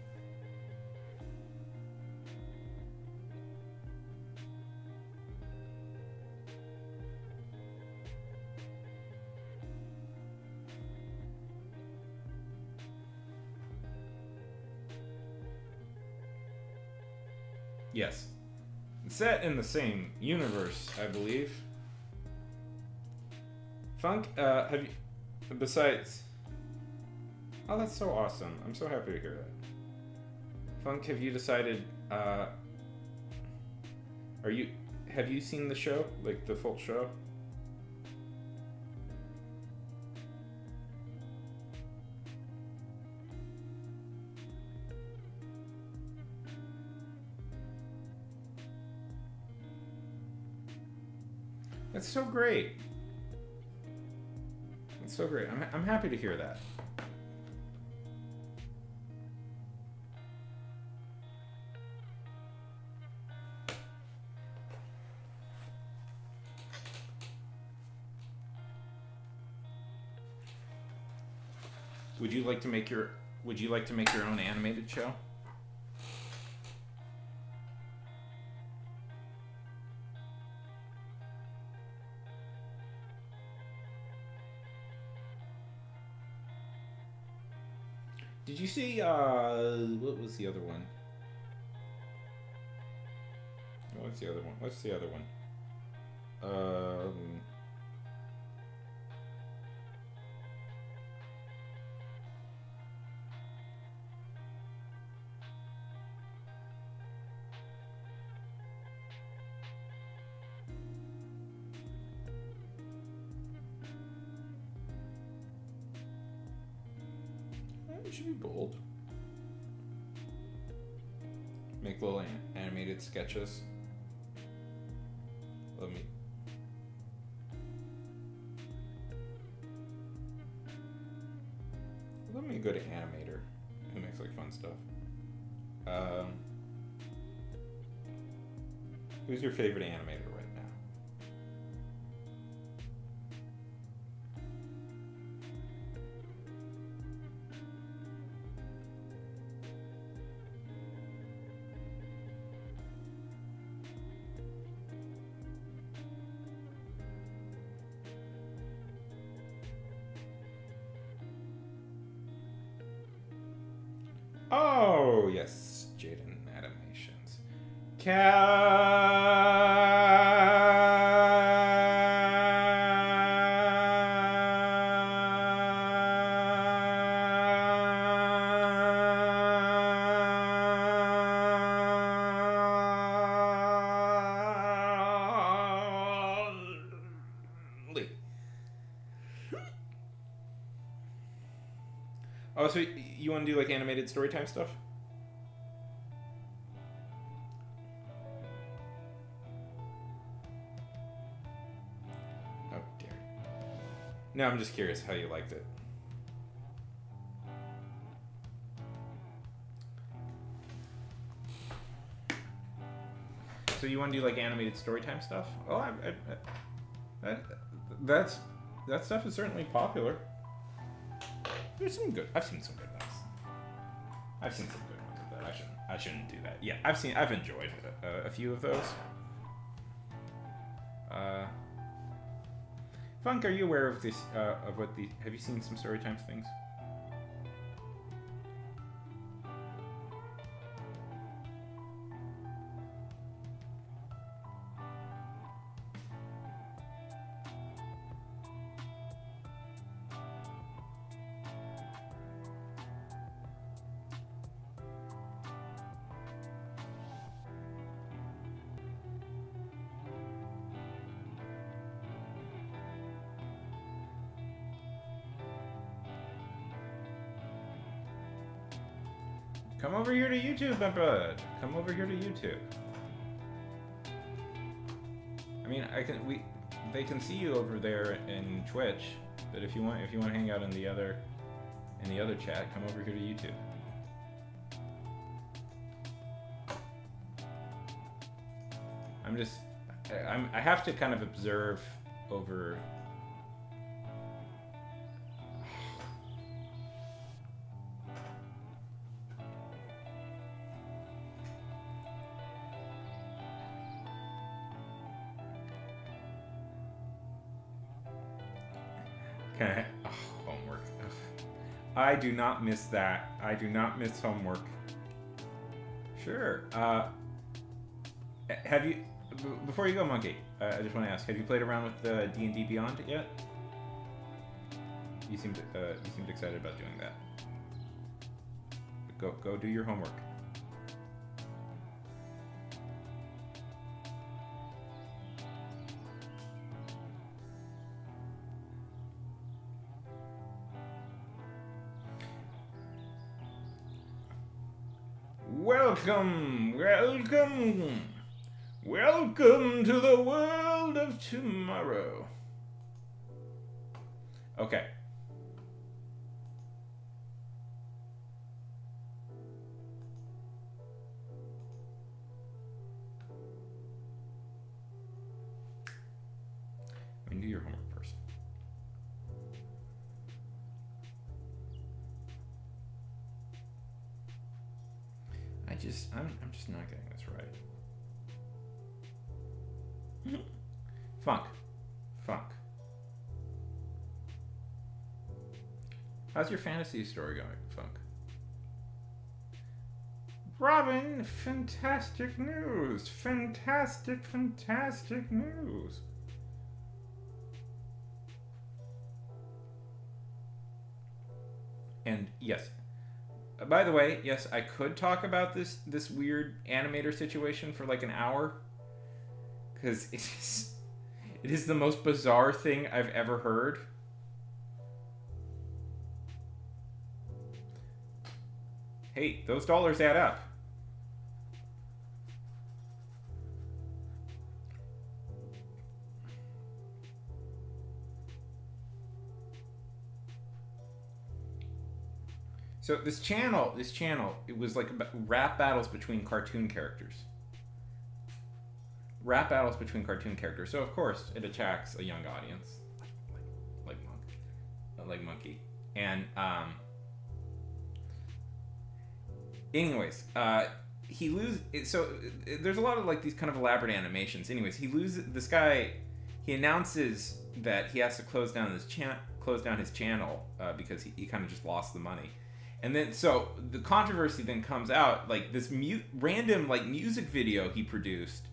Yes. Set in the same universe, I believe. Funk, have you... Besides... Oh, that's so awesome. I'm so happy to hear that. Funk, have you decided, have you seen the show? Like, the full show? That's so great. That's so great. I'm happy to hear that. Would you like to make your own animated show? Did you see what was the other one? What's the other one? What's the other one? It should be bold. Make little animated sketches. Let me go to animator who makes like fun stuff. Who's your favorite animator right now? Oh, yes, Jaden Animations. Oh, so you want to do like animated storytime stuff? Oh dear. No, I'm just curious how you liked it. So you want to do like animated storytime stuff? Oh, that stuff is certainly popular. There's some good. I've seen some good ones. I've seen some good ones of that. I shouldn't do that. Yeah, I've enjoyed a few of those. Funk, are you aware of this? Of what the? Have you seen some Storytime things? Come over here to YouTube, my bud. Come over here to YouTube. I mean, they can see you over there in Twitch, but if you want to hang out in the other chat, come over here to YouTube. I have to kind of observe over. Okay. Oh, homework. Ugh. I do not miss that. I do not miss homework. Sure. Have you? Before you go, Monkey, I just want to ask: have you played around with D&D Beyond yet? You seemed excited about doing that. Go do your homework. Welcome, welcome, welcome to the world of tomorrow. Okay. I mean, do your homework first. I'm just not getting this right. Funk. How's your fantasy story going, Funk? Robin, fantastic news! Fantastic news! And yes, by the way, yes, I could talk about this weird animator situation for like an hour, because it is the most bizarre thing I've ever heard. Hey, those dollars add up. So this channel, it was like rap battles between cartoon characters. So of course it attracts a young audience, like Monkey. And anyways, he loses. So there's a lot of like these kind of elaborate animations. Anyways, this guy. He announces that he has to close down his channel because he kind of just lost the money. And then, so the controversy then comes out, like this random like music video he produced,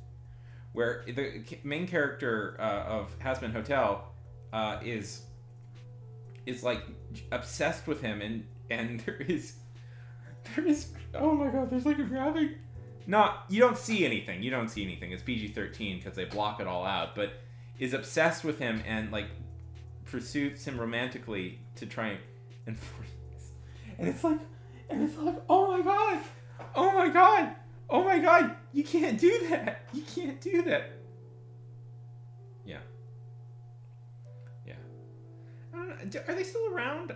where the main character of Hazbin Hotel is like obsessed with him, and there is oh my god, there's like a graphic. No, you don't see anything. It's PG-13 because they block it all out. But is obsessed with him and like pursues him romantically to try and enforce. And it's like, oh my god, you can't do that. Yeah. I don't know, are they still around?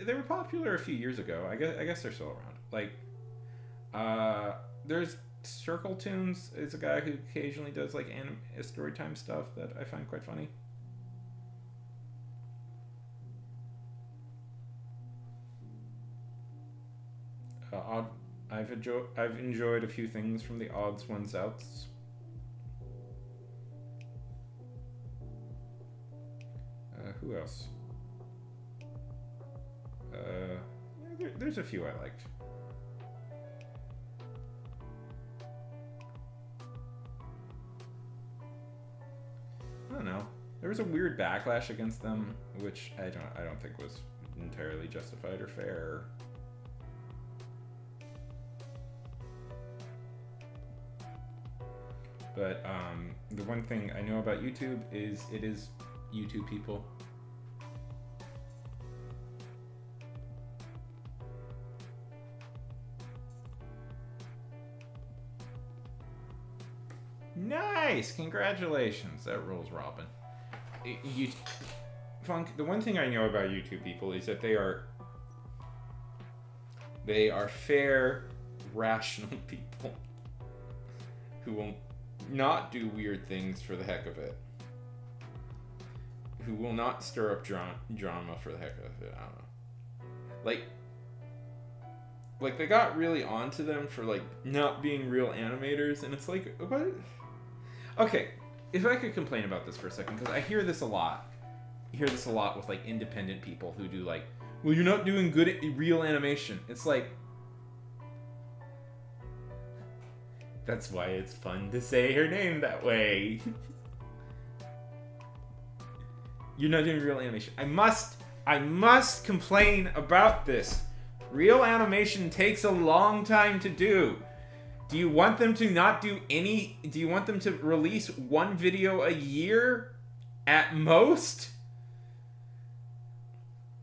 They were popular a few years ago. I guess they're still around. Like, there's Circle Tunes is a guy who occasionally does like storytime stuff that I find quite funny. I've enjoyed a few things from the Odds Ones Outs. Who else? There's a few I liked. I don't know. There was a weird backlash against them, which I don't think was entirely justified or fair. But the one thing I know about YouTube is it is YouTube people. Nice! Congratulations. That rules, Robin. You, Funk, the one thing I know about YouTube people is that they are fair, rational people who will not do weird things for the heck of it. Who will not stir up drama for the heck of it. I don't know. Like they got really onto them for like not being real animators, and it's like, what? Okay, if I could complain about this for a second, because I hear this a lot. I hear this a lot with like independent people who do like, well, you're not doing good real animation. It's like, that's why it's fun to say her name that way. You're not doing real animation. I must complain about this. Real animation takes a long time to do. Do you want them to not do any? Do you want them to release one video a year at most?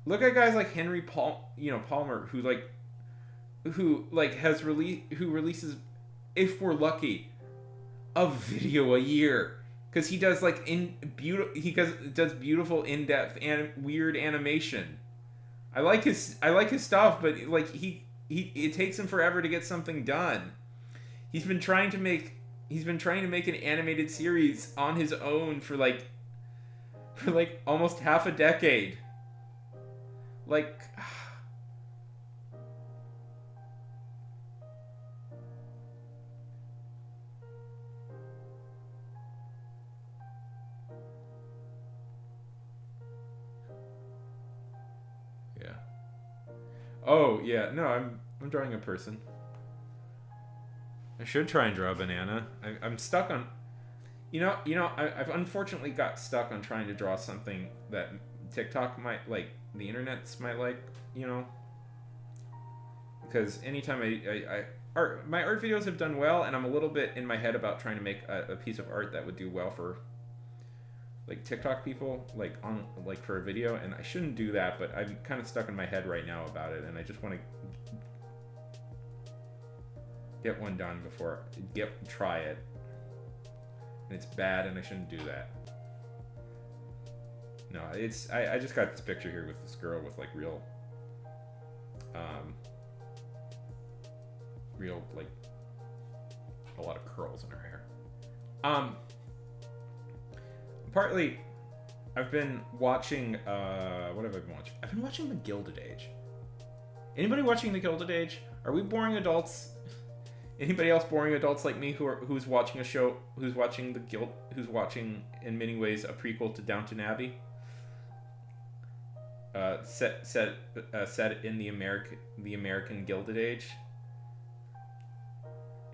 Look at guys like Henry Palmer, who releases, if we're lucky, a video a year, because he does like does beautiful in-depth and weird animation. I like his stuff, but like it takes him forever to get something done. He's been trying to make an animated series on his own for like almost half a decade. Like, yeah. Oh yeah, no, I'm drawing a person. I should try and draw a banana. I'm stuck on, I've unfortunately got stuck on trying to draw something that TikTok might like, the internet's might like, because anytime my art videos have done well, and I'm a little bit in my head about trying to make a piece of art that would do well for like TikTok people, like on like for a video, and I shouldn't do that, but I'm kind of stuck in my head right now about it, and I just want to get one done before try it. And it's bad, and I shouldn't do that. No, it's I just got this picture here with this girl with like real like a lot of curls in her hair. Partly I've been watching what have I been watching? I've been watching The Gilded Age. Anybody watching The Gilded Age? Are we boring adults? Anybody else boring adults like me who's watching a show, who's watching who's watching in many ways a prequel to Downton Abbey? Set in the American Gilded Age,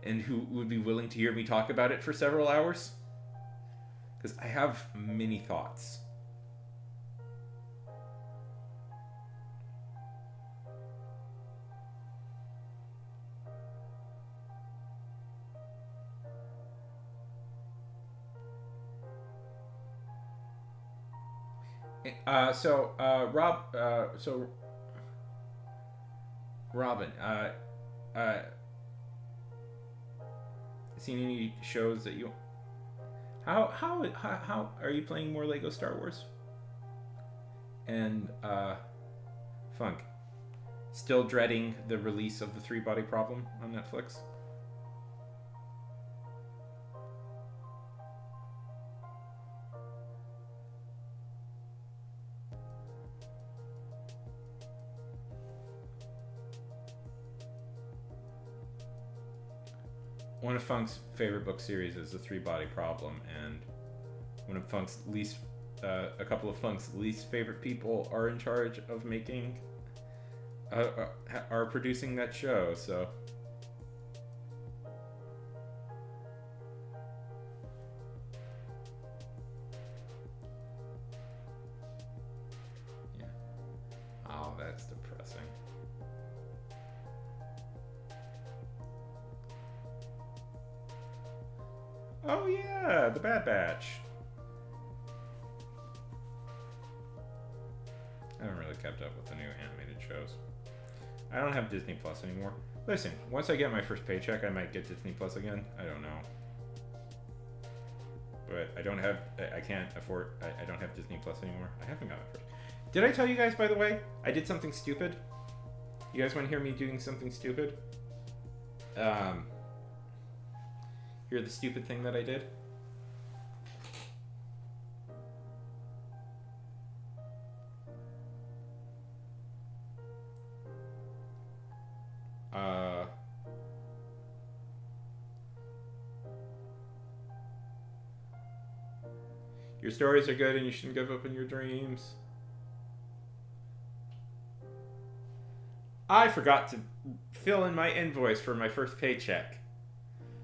and who would be willing to hear me talk about it for several hours? Because I have many thoughts. Robin, seen any shows that you? How are you playing more Lego Star Wars? And Funk, still dreading the release of the Three Body Problem on Netflix? One of Funk's favorite book series is The Three Body Problem, and one of Funk's a couple of Funk's least favorite people are in charge of making, are producing that show, so. Yeah. Oh, that's depressing. Oh yeah, The Bad Batch. I haven't really kept up with the new animated shows. I don't have Disney Plus anymore. Listen, once I get my first paycheck, I might get Disney Plus again. I don't know. but I can't afford, I don't have Disney Plus anymore. I haven't got it first. Did I tell you guys, by the way, I did something stupid? You guys want to hear me doing something stupid? Hear the stupid thing that I did? Your stories are good and you shouldn't give up on your dreams. I forgot to fill in my invoice for my first paycheck.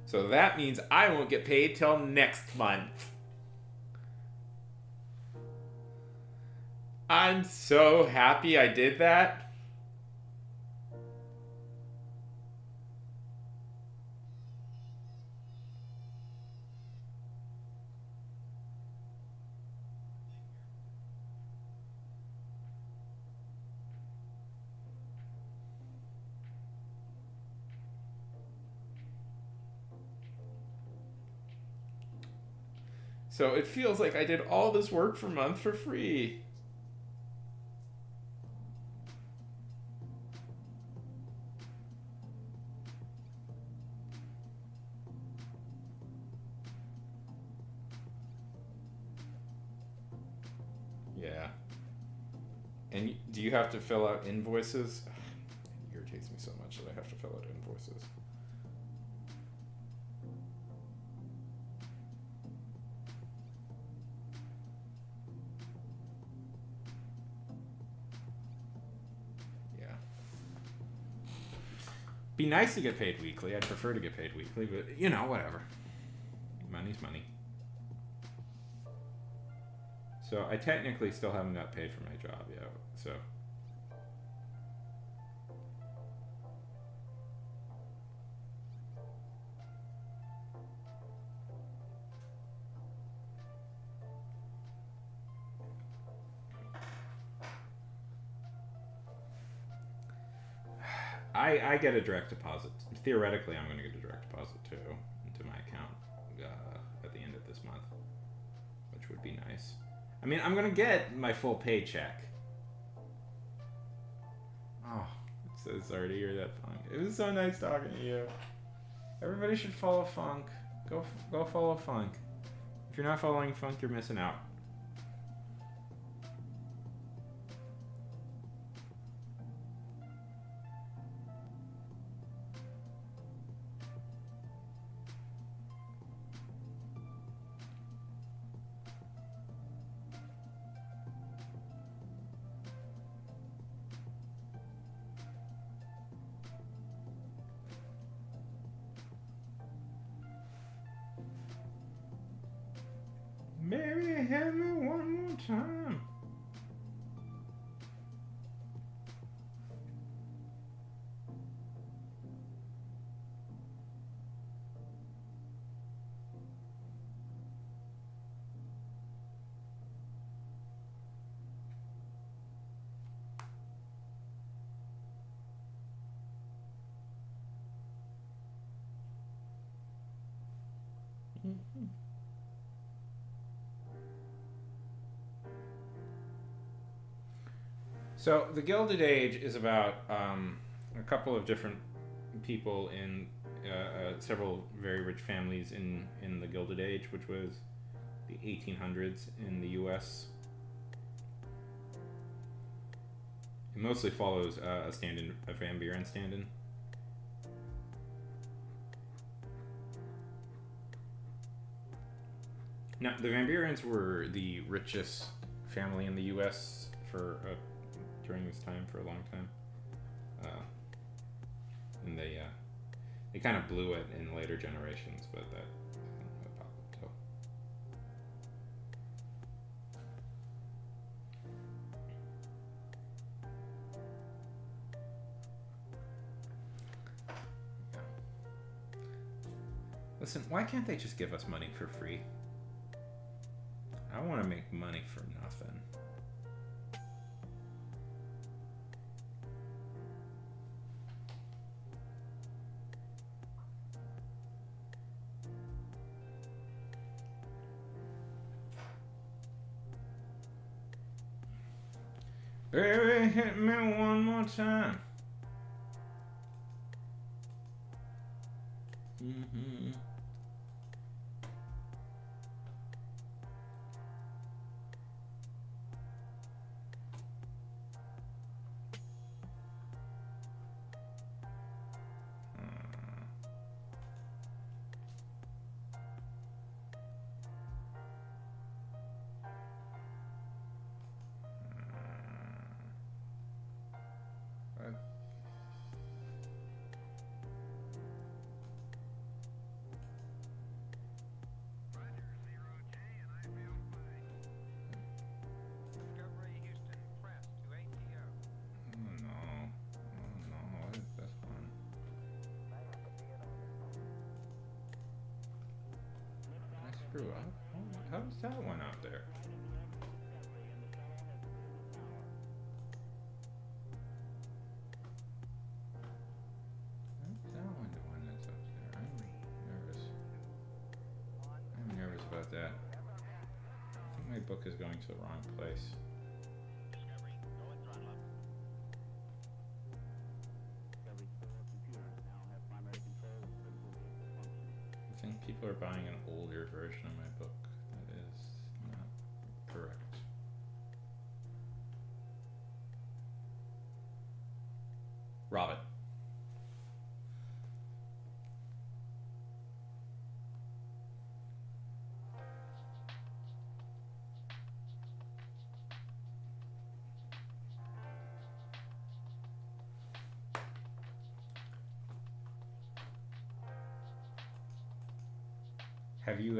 So that means I won't get paid till next month. I'm so happy I did that. So it feels like I did all this work for a month for free. Yeah. And do you have to fill out invoices? It irritates me so much that I have to fill out invoices. Be nice to get paid weekly. I'd prefer to get paid weekly, but you know, whatever. Money's money. So I technically still haven't got paid for my job yet. So I get a direct deposit. Theoretically, I'm going to get a direct deposit too into my account at the end of this month, which would be nice. I mean, I'm going to get my full paycheck. Oh, I'm so sorry to hear that, Funk. It was so nice talking to you. Everybody should follow Funk. Go follow Funk. If you're not following Funk, you're missing out. Maybe hit me one more time. Mm-hmm. So the Gilded Age is about a couple of different people in several very rich families in the Gilded Age, which was the 1800s in the U.S. It mostly follows a Van Buren stand-in. Now, the Van Burens were the richest family in the U.S. for during this time for a long time, and they kind of blew it in later generations, but that popped up. Yeah. Listen, why can't they just give us money for free? I want to make money for nothing. Baby, hit me one more time. Mm-hmm. Screw up. How's that one out there? How's that one the one that's up there? I'm nervous about that. I think my book is going to the wrong place. I think people are buying an older version of my book. That is not correct. Robin. Have you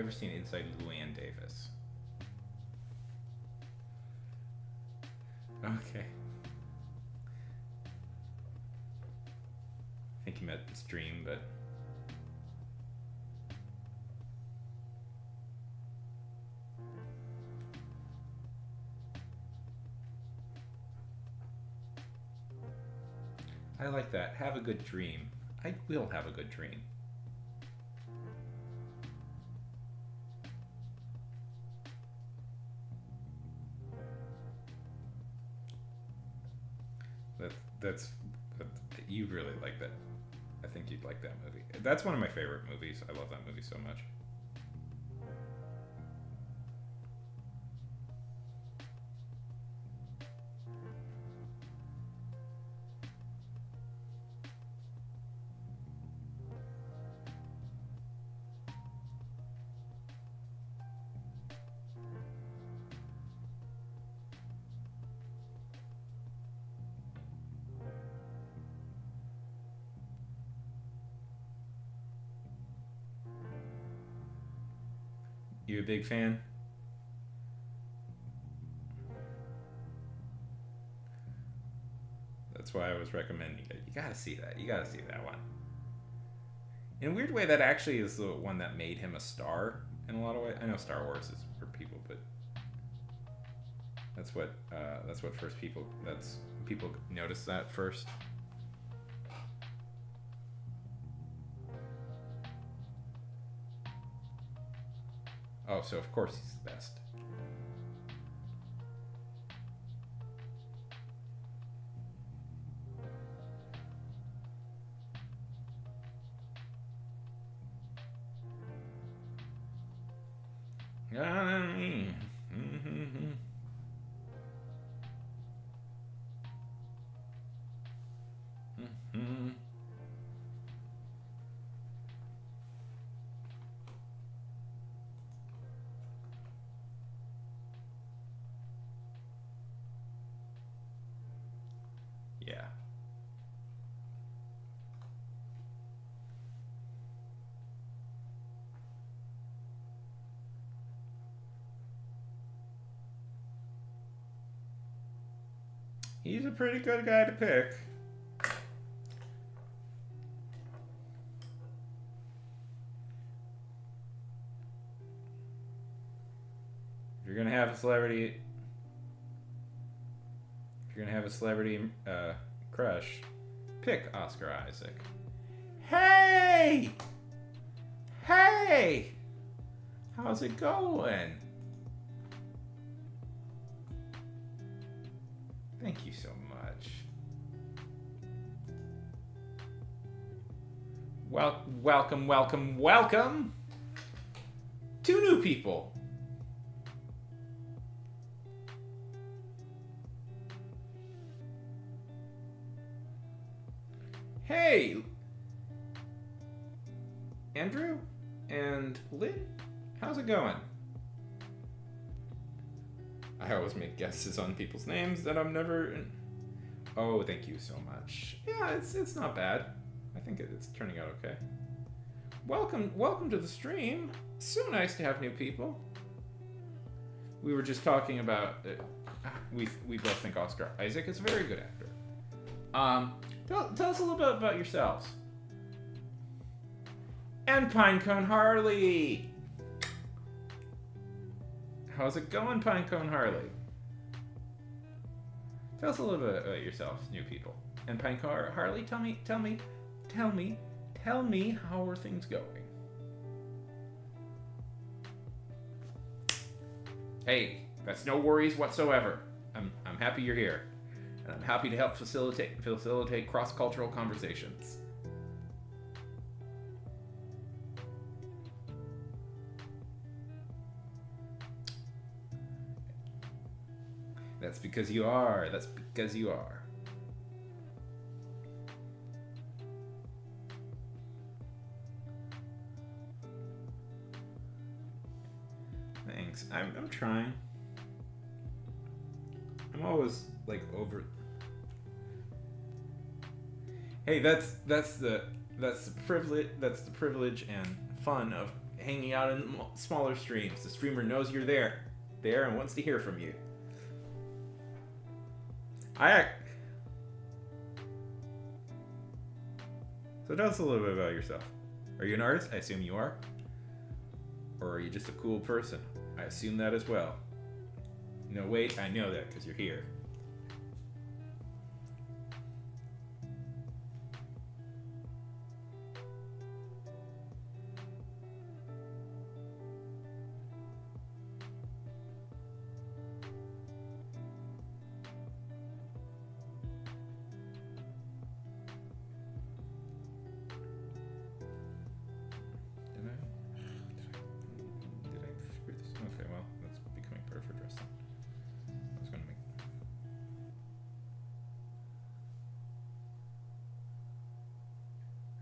ever seen Inside Llewyn Davis? Okay. I think you meant stream, but I like that. Have a good dream. I will have a good dream. That's you really like that. I think you'd like that movie. That's one of my favorite movies. I love that movie so much. You a big fan? That's why I was recommending it. You gotta see that. You gotta see that one. In a weird way, that actually is the one that made him a star in a lot of ways. I know Star Wars is for people, but that's what first people noticed that first. Oh, so of course he's the best. Yeah. He's a pretty good guy to pick. If you're gonna have a celebrity crush, pick Oscar Isaac. Hey! Hey! How's it going? Thank you so much. Welcome, welcome, welcome! 2 new people. Hey! Andrew and Lynn, how's it going? I always make guesses on people's names that I'm never... Oh, thank you so much. Yeah, it's not bad. I think it's turning out okay. Welcome to the stream. So nice to have new people. We were just talking about... we both think Oscar Isaac is a very good actor. Tell us a little bit about yourselves. And Pinecone Harley! How's it going, Pinecone Harley? Tell us a little bit about yourselves, new people. And Pinecone Harley, tell me how are things going? Hey, that's no worries whatsoever. I'm happy you're here. And I'm happy to help facilitate cross-cultural conversations. That's because you are. That's because you are. Thanks. I'm trying. I'm always like over. Hey, that's the privilege and fun of hanging out in smaller streams. The streamer knows you're there and wants to hear from you. So tell us a little bit about yourself. Are you an artist? I assume you are. Or are you just a cool person? I assume that as well. No, wait, I know that because you're here.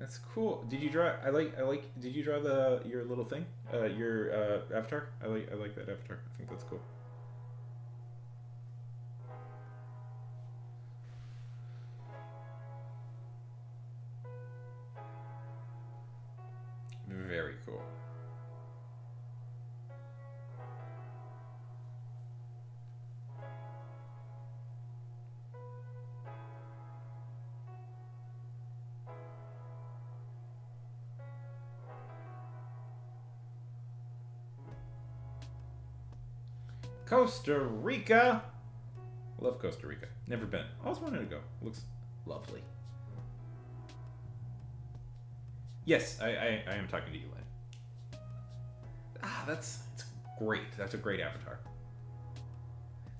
That's cool. Did you draw? Did you draw your little thing? Your avatar. I like that avatar. I think that's cool. Very cool. Costa Rica. Love Costa Rica. Never been. Always wanted to go. Looks lovely. Yes, I am talking to you, Lynn. That's great. That's a great avatar.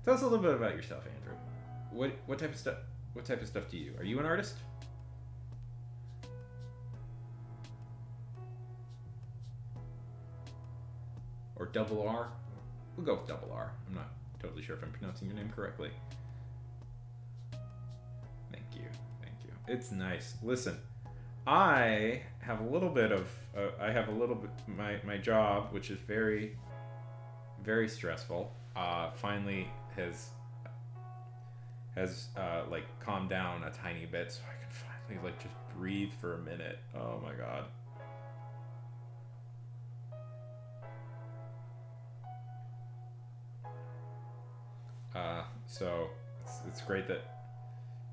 Tell us a little bit about yourself, Andrew. What type of stuff? What type of stuff do you do? Are you an artist? Or double R? We'll go with double R. I'm not totally sure if I'm pronouncing your name correctly. Thank you. It's nice. Listen, I have a little bit of, my job, which is very, very stressful, finally has like calmed down a tiny bit, so I can finally like just breathe for a minute. Oh my God. So it's great that,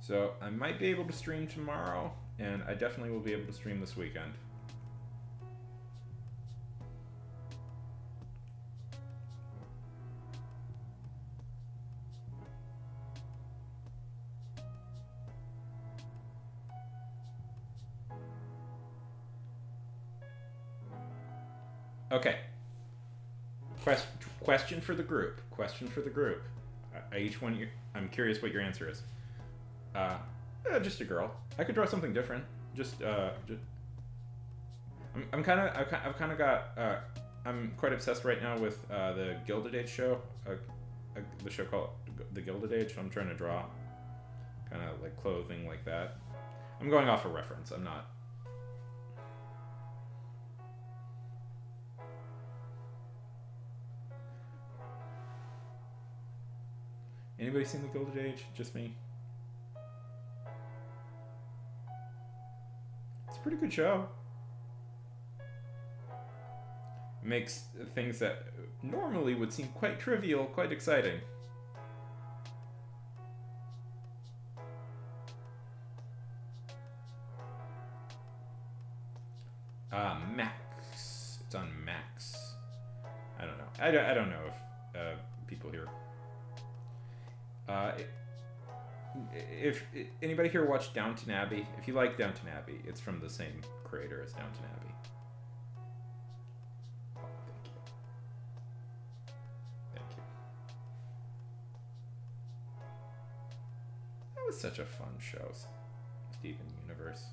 so I might be able to stream tomorrow, and I definitely will be able to stream this weekend. Okay. Question for the group. Question for the group. Each one. I'm curious what your answer is. Just a girl. I could draw something different. I'm kind of. I've kind of got. I'm quite obsessed right now with the Gilded Age show. The show called The Gilded Age. I'm trying to draw kind of like clothing like that. I'm going off a reference. I'm not. Anybody seen The Gilded Age? Just me. It's a pretty good show. Makes things that normally would seem quite trivial quite exciting. Max. It's on Max. I don't know. I don't know if people here. If anybody here watched Downton Abbey, if you like Downton Abbey, it's from the same creator as Downton Abbey. Oh, thank you. Thank you. That was such a fun show, Steven Universe.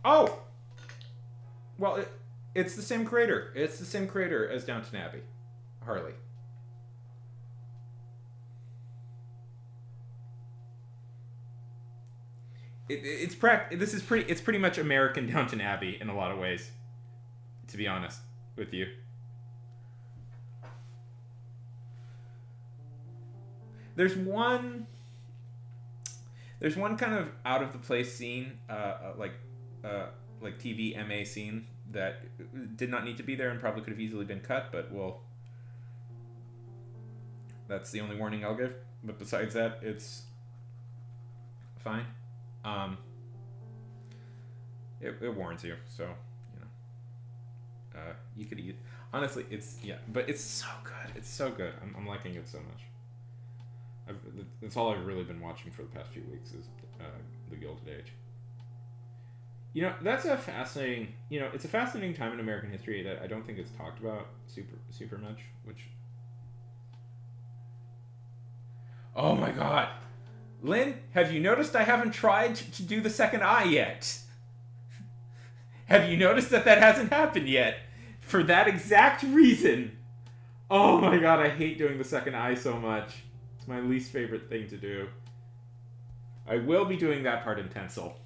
Oh! Well, it's the same creator. It's the same creator as Downton Abbey. Harley. It's pretty much American Downton Abbey in a lot of ways, to be honest with you. There's one kind of out of the place scene, like TV MA scene that did not need to be there and probably could have easily been cut, but well, that's the only warning I'll give. But besides that, it's fine. It warns you, so you know, you could eat. Honestly, but it's so good. It's so good. I'm liking it so much. That's all I've really been watching for the past few weeks is The Gilded Age. You know, that's a fascinating. You know, it's a fascinating time in American history that I don't think it's talked about super much. Which, oh my God, Lynn, have you noticed I haven't tried to do the second eye yet? Have you noticed that hasn't happened yet? For that exact reason. Oh my God, I hate doing the second eye so much. It's my least favorite thing to do. I will be doing that part in pencil.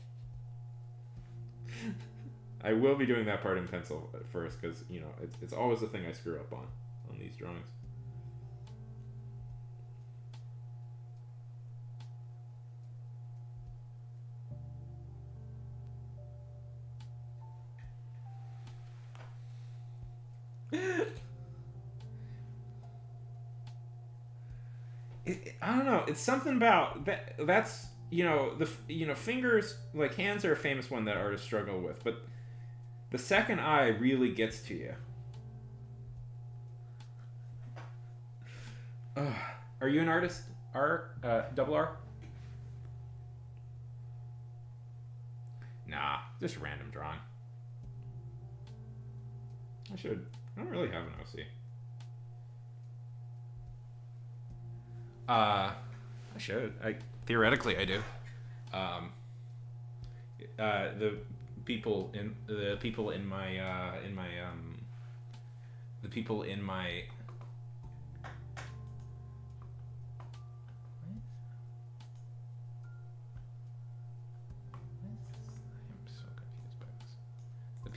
I will be doing that part in pencil at first because, you know, it's always the thing I screw up on these drawings. I don't know. It's something about that. That's, you know, fingers, like hands are a famous one that artists struggle with, but the second eye really gets to you. Are you an artist? Double R? Nah, just random drawing. I don't really have an OC. I should. Theoretically, I do. The people in my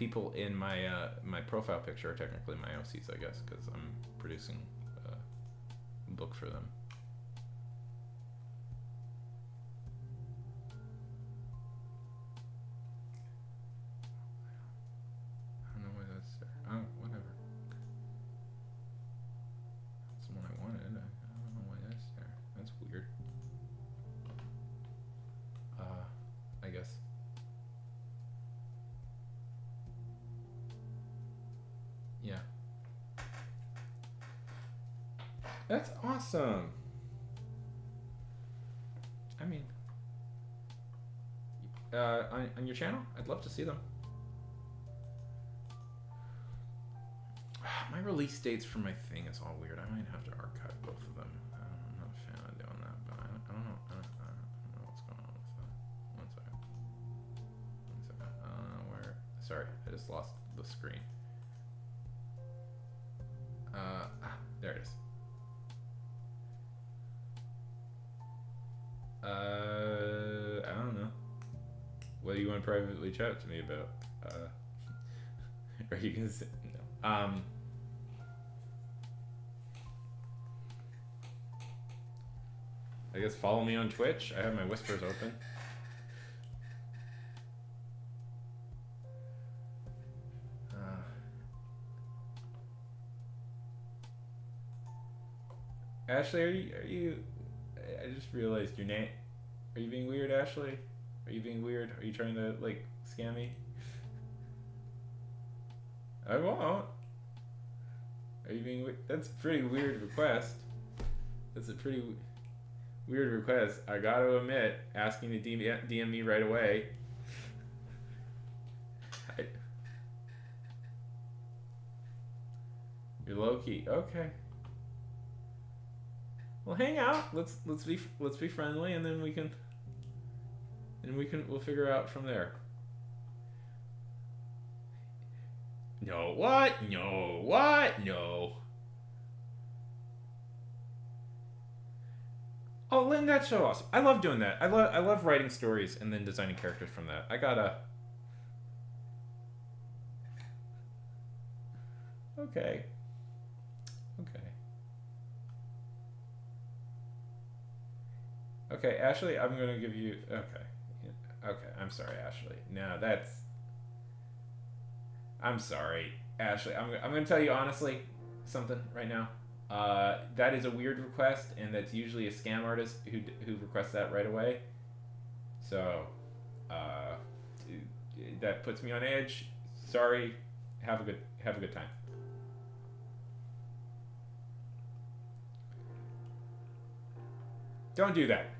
people in my profile picture are technically my OCs, I guess, because I'm producing a book for them. I don't know why that's there. Oh, whatever. That's the one I wanted. I don't know why that's there. That's weird. I guess. Yeah. That's awesome. I mean, on your channel. I'd love to see them. My release dates for my thing is all weird. I might have to archive both of them. I'm not a fan of doing that, but I don't know. I don't know what's going on with that. One second. Where? Sorry, I just lost the screen. There it is. I don't know. What do you want to privately chat to me about? Are you gonna say no? I guess follow me on Twitch. I have my whispers open. Ashley, are you? I just realized your name. Are you being weird, Ashley? Are you being weird? Are you trying to like scam me? I won't. Are you being weird? That's a pretty weird request. That's a pretty weird request. I gotta admit, asking to DM me right away. You're low key. Okay. Well, hang out. Let's be friendly, and then we'll figure out from there. No, what? No, what? No. Oh, Lynn, that's so awesome. I love doing that. I love writing stories and then designing characters from that. I gotta. Okay. Okay. Okay, Ashley, I'm gonna give you. Okay. Okay, I'm sorry, Ashley. No, that's. I'm sorry, Ashley. I'm gonna tell you honestly something right now. That is a weird request, and that's usually a scam artist who requests that right away. So, that puts me on edge. Sorry. Have a good time. Don't do that.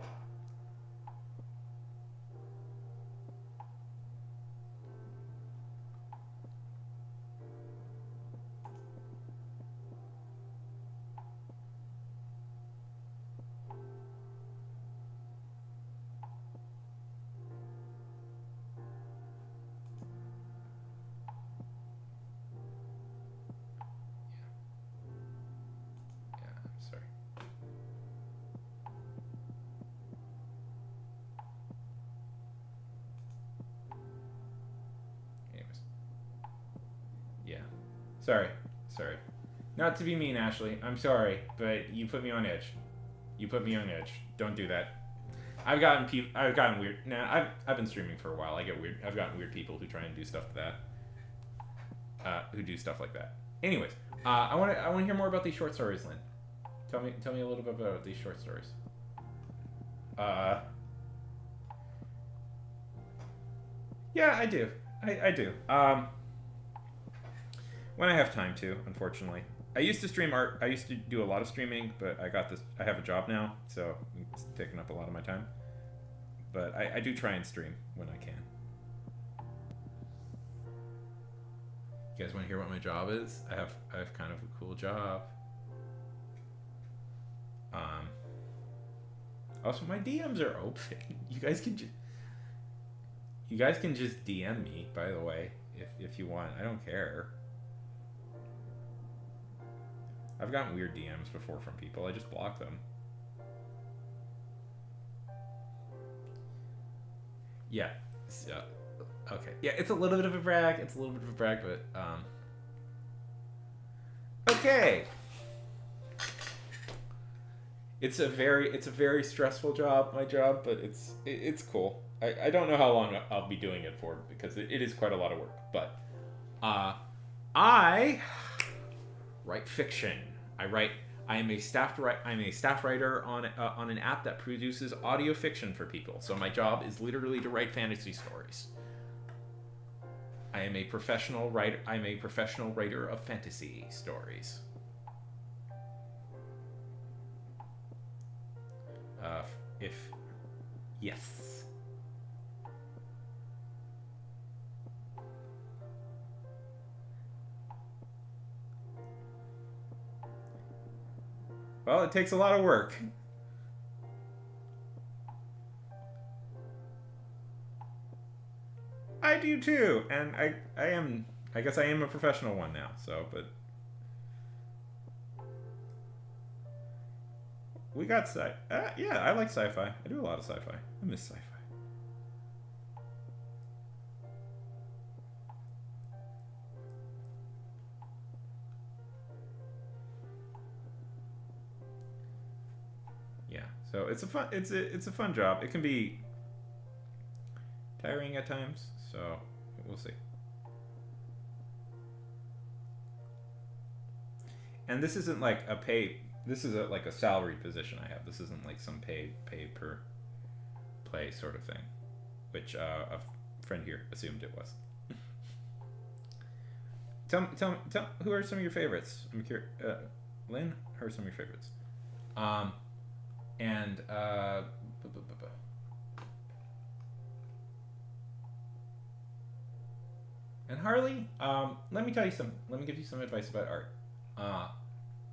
Sorry. Not to be mean, Ashley. I'm sorry, but you put me on edge. Don't do that. I've gotten weird. Nah, I've been streaming for a while. I've gotten weird people who try and do stuff to that. Who do stuff like that. Anyways, I want to hear more about these short stories, Lynn. Tell me a little bit about these short stories. Yeah, I do. I do. When I have time to, unfortunately. I used to stream art. I used to do a lot of streaming, but I have a job now, so it's taking up a lot of my time. But I do try and stream when I can. You guys want to hear what my job is? I have kind of a cool job. Also, my DMs are open. You guys can just DM me, by the way, if you want. I don't care. I've gotten weird DMs before from people. I just block them. Yeah. So, okay. Yeah, it's a little bit of a brag. But okay. It's a very stressful job, my job, but it's cool. I don't know how long I'll be doing it for because it is quite a lot of work. But I write fiction. I'm a staff writer on an app that produces audio fiction for people. So my job is literally to write fantasy stories. I am a professional writer. I'm a professional writer of fantasy stories. Yes. Well, it takes a lot of work. I do too, and I guess I am a professional one now. So, but we got yeah, I like sci-fi. I do a lot of sci-fi. I miss sci-fi. Yeah, so it's a fun job. It can be tiring at times, so we'll see. And this isn't like a pay. This is like a salaried position I have. This isn't like some pay per play sort of thing, which a friend here assumed it was. Tell who are some of your favorites? I'm curious. Lynn, who are some of your favorites? And and Harley, let me tell you some. Let me give you some advice about art.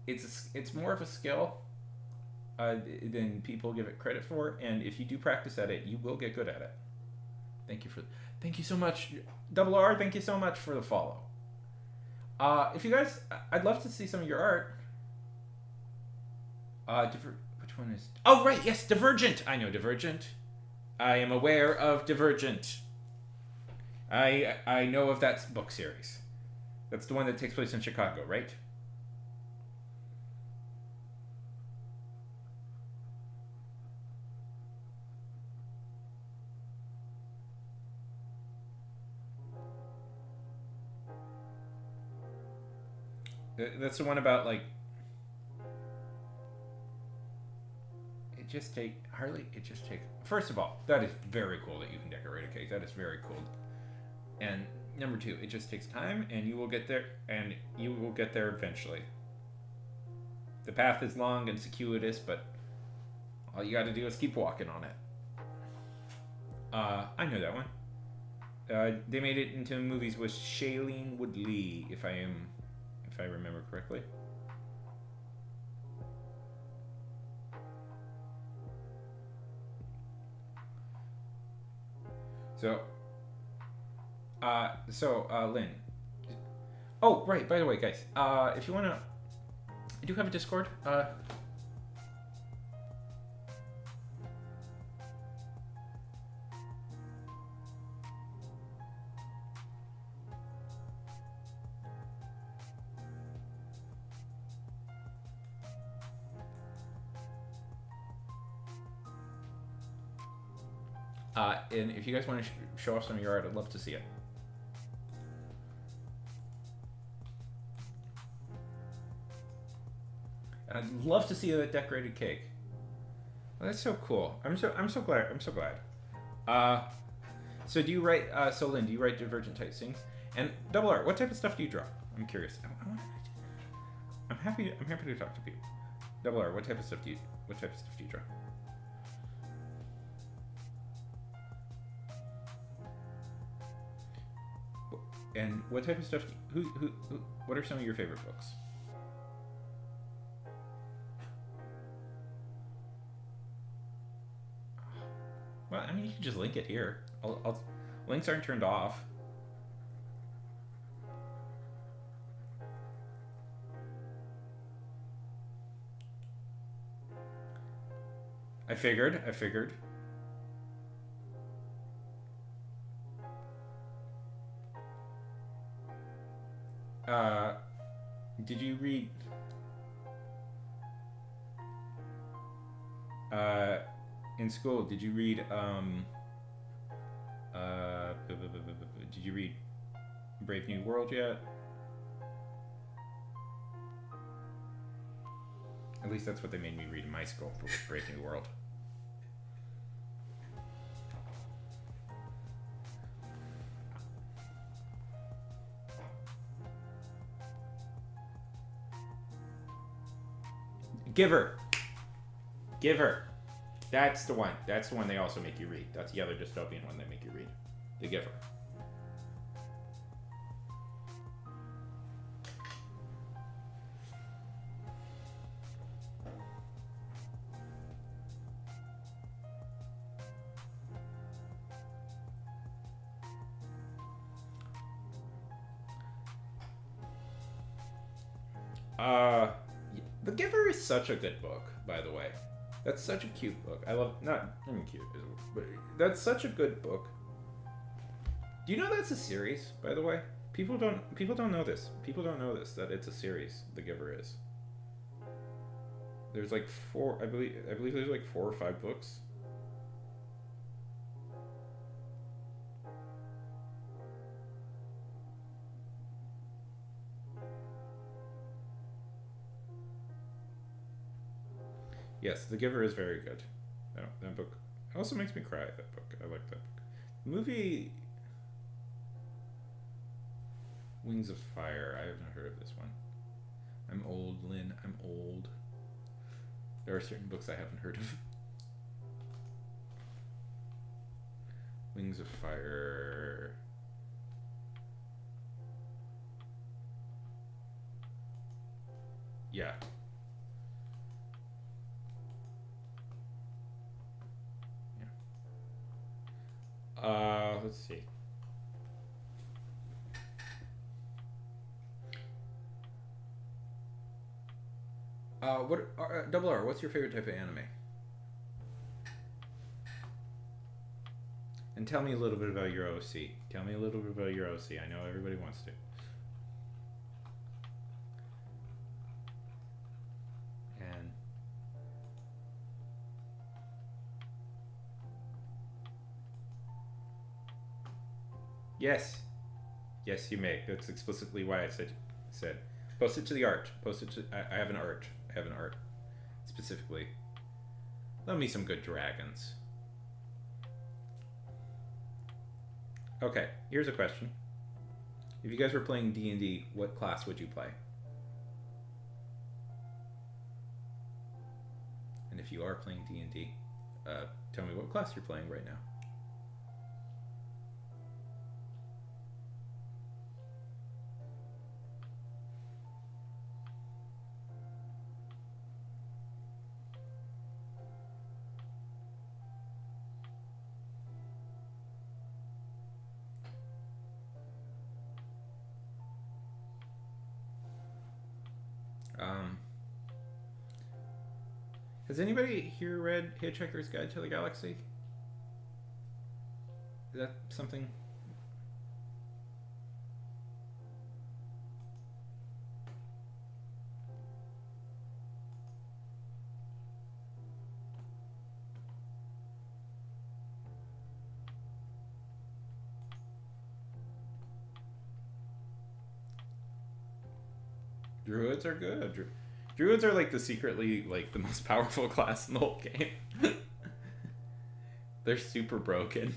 It's more of a skill than people give it credit for, and if you do practice at it, you will get good at it. Thank you so much, Double R. Thank you so much for the follow. If you guys, I'd love to see some of your art. Which one is? Oh right, yes, Divergent. I know Divergent. I am aware of Divergent. I know of that book series. That's the one that takes place in Chicago, right? That's the one about like it just take Harley. It just take. First of all, that is very cool that you can decorate a cake. That is very cool. And number two, it just takes time, and you will get there. And you will get there eventually. The path is long and circuitous, but all you got to do is keep walking on it. I know that one. They made it into movies with Shailene Woodley, if I remember correctly. So, Lynn. Oh, right. By the way, guys, if you wanna, I do have a Discord. And if you guys want to show off some of your art, I'd love to see it. And I'd love to see a decorated cake. Well, that's so cool. I'm so glad. I'm so glad. So do you write? So Lynn, do you write Divergent type things? And Double R, what type of stuff do you draw? I'm curious. I'm happy to talk to people. Double R, what type of stuff do you draw? And what type of stuff? What are some of your favorite books? Well, I mean, you can just link it here. Links aren't turned off. I figured. Did you read in school, did you read Brave New World yet? At least that's what they made me read in my school, was Brave New World. Giver. That's the one. That's the one they also make you read. That's the other dystopian one they make you read. The Giver. Uh, The Giver is such a good book, by the way. That's such a cute book. I love not cute, but that's such a good book. Do you know that's a series, by the way? People don't know this. People don't know this, that it's a series. The Giver is. There's like four. I believe there's like 4 or 5 books. Yes, The Giver is very good. That book also makes me cry. That book. I like that book. The movie Wings of Fire. I haven't heard of this one. I'm old, Lynn. I'm old. There are certain books I haven't heard of. Wings of Fire. Yeah. Let's see. Double R, what's your favorite type of anime? And tell me a little bit about your OC. Tell me a little bit about your OC. I know everybody wants to. And yes, yes, you may. That's explicitly why I said. Post it to the art. Post it to. I have an art. I have an art specifically. Love me some good dragons. Okay, here's a question. If you guys were playing D&D, what class would you play? And if you are playing D&D, tell me what class you're playing right now. Has anybody here read Hitchhiker's Guide to the Galaxy? Is that something? Druids are good. Druids are like secretly the most powerful class in the whole game. They're super broken.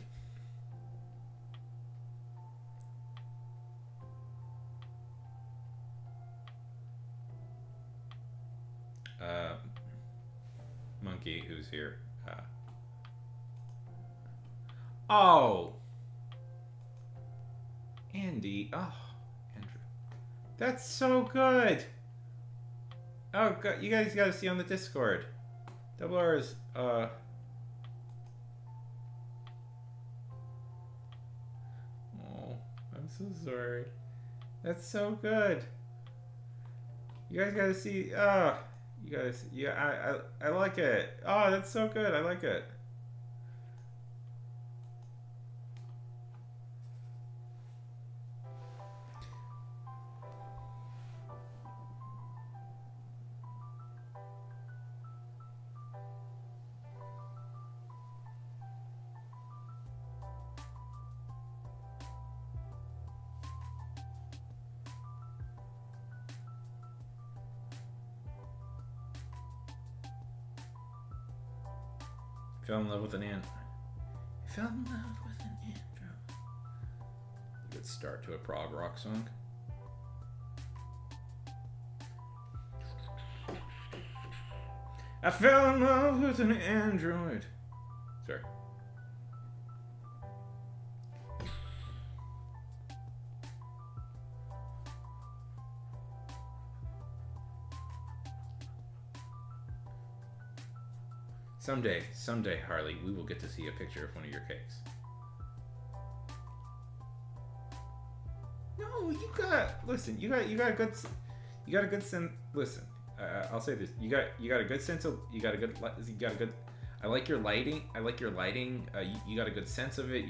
Monkey, who's here? Oh, Andy. Oh, Andrew. That's so good. Oh god, you guys gotta see on the Discord. Double R is oh, I'm so sorry. That's so good. You guys gotta see. You guys, yeah, I like it. Oh, that's so good. I like it. Fell in love with an ant. I fell in love with an andro. Good start to a prog rock song. I fell in love with an android. Sorry. Someday, Harley, we will get to see a picture of one of your cakes. No, you got good. You got a good sense. Listen, I'll say this: you got a good sense of you got a good. I like your lighting. I like your lighting. You got a good sense of it.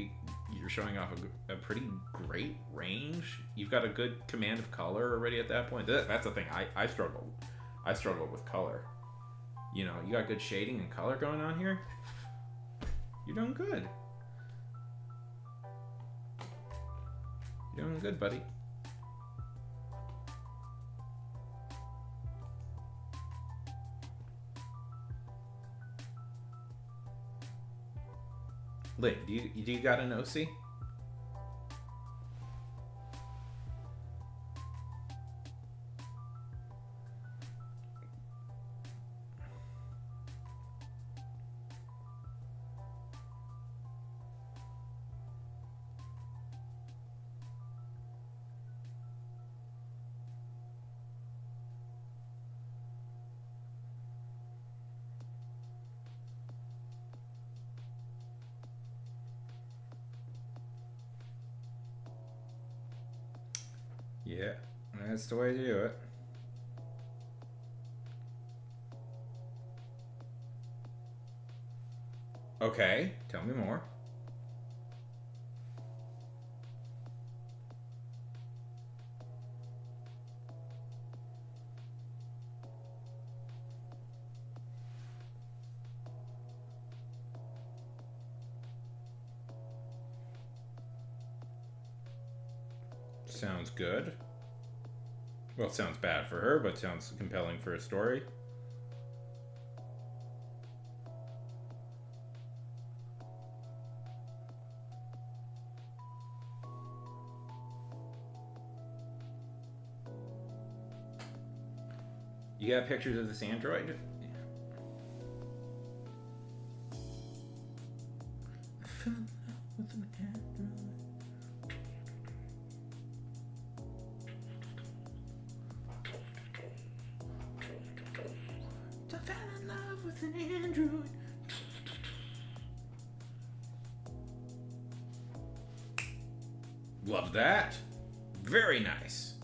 You're showing off a pretty great range. You've got a good command of color already at that point. That's the thing. I struggle. I struggle with color. You know, you got good shading and color going on here. You're doing good. You're doing good, buddy. Lynn, do you got an OC? Yeah, that's the way to do it. Okay, tell me more. Sounds good. Well, it sounds bad for her, but sounds compelling for a story. You got pictures of this android? Love that. Very nice.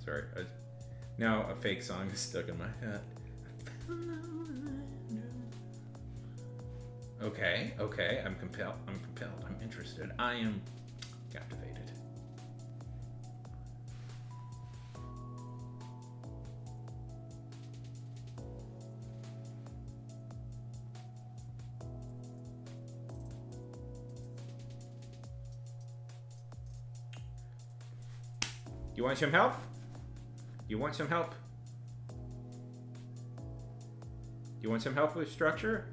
Sorry. Now a fake song is stuck in my head. Okay. I'm compelled. I'm interested. I am captivated. You want some help? You want some help? You want some help with structure?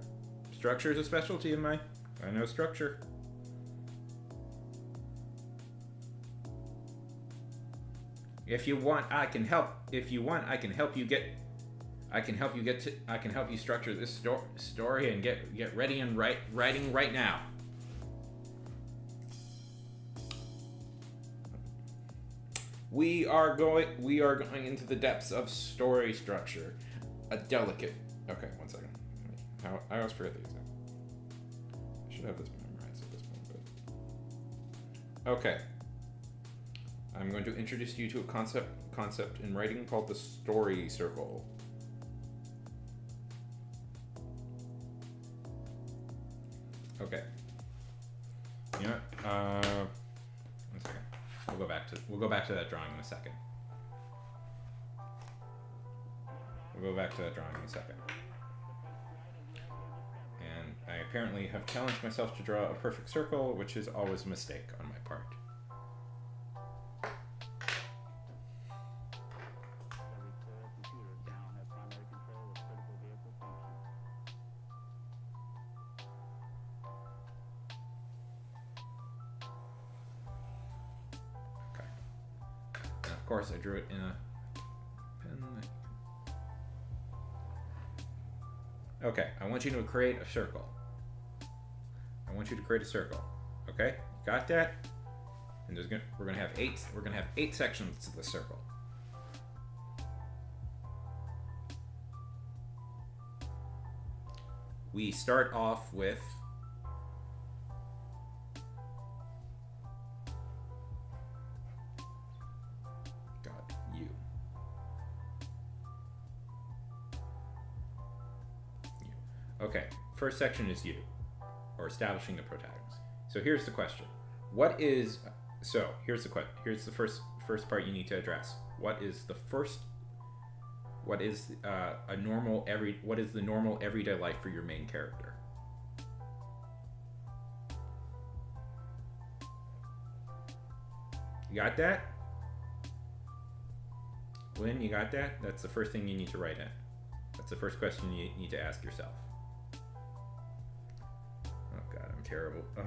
Structure is a specialty of mine. I know structure. If you want, I can help. If you want, I can help you get. I can help you structure this story and get ready and writing right now. We are going into the depths of story structure. A delicate. Okay, one second. I always forget the exact. I should have this memorized at this point, but. Okay. I'm going to introduce you to a concept in writing called the story circle. Okay. You know what? One second. We'll go back to that drawing in a second. And I apparently have challenged myself to draw a perfect circle, which is always a mistake on my part. Of course, I drew it in a pen. Okay, I want you to create a circle. Okay, got that? And we're gonna have eight sections to the circle. We start off with Okay, first section is you, or establishing the protagonist. So here's the question. Here's the question. Here's the first part you need to address. What is the normal everyday life for your main character? You got that? Lynn, you got that? That's the first thing you need to write in. That's the first question you need to ask yourself. Oh God, I'm terrible. Ugh.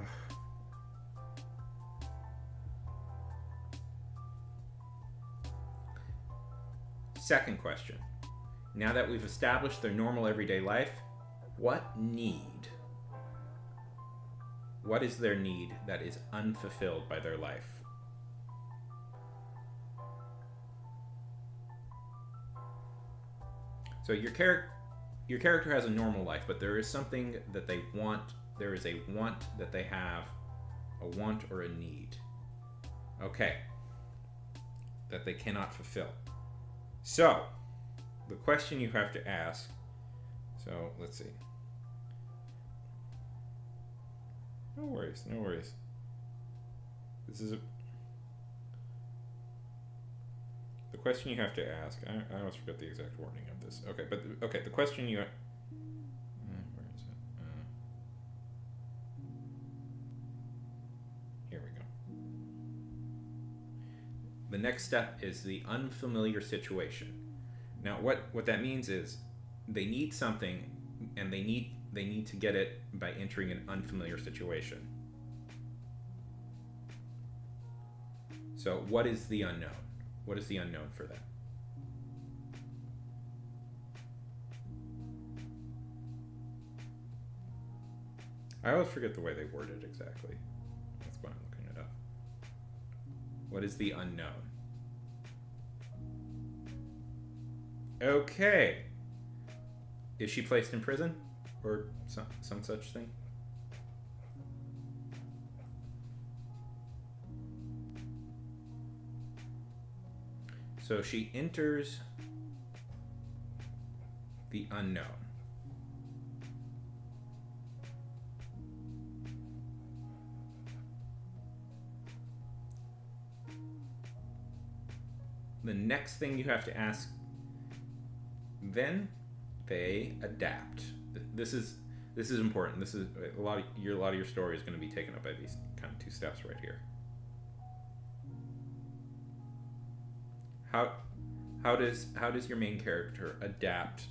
Second question. Now that we've established their normal everyday life, what is their need that is unfulfilled by their life? So your character has a normal life, but there is something that they want. There is a want that they have, a want or a need. Okay. That they cannot fulfill. So, the question you have to ask. So, let's see. No worries. The question you have to ask. I almost forgot the exact wording of this. Okay, the question you. Where is it? Here we go. The next step is the unfamiliar situation. Now, what that means is they need something, and they need to get it by entering an unfamiliar situation. So, what is the unknown? What is the unknown for that? I always forget the way they word it exactly. That's why I'm looking it up. What is the unknown? Okay. Is she placed in prison? Or some such thing? So she enters the unknown. The next thing you have to ask, then they adapt. This is important. This is a lot of your story is going to be taken up by these kind of two steps right here. How does your main character adapt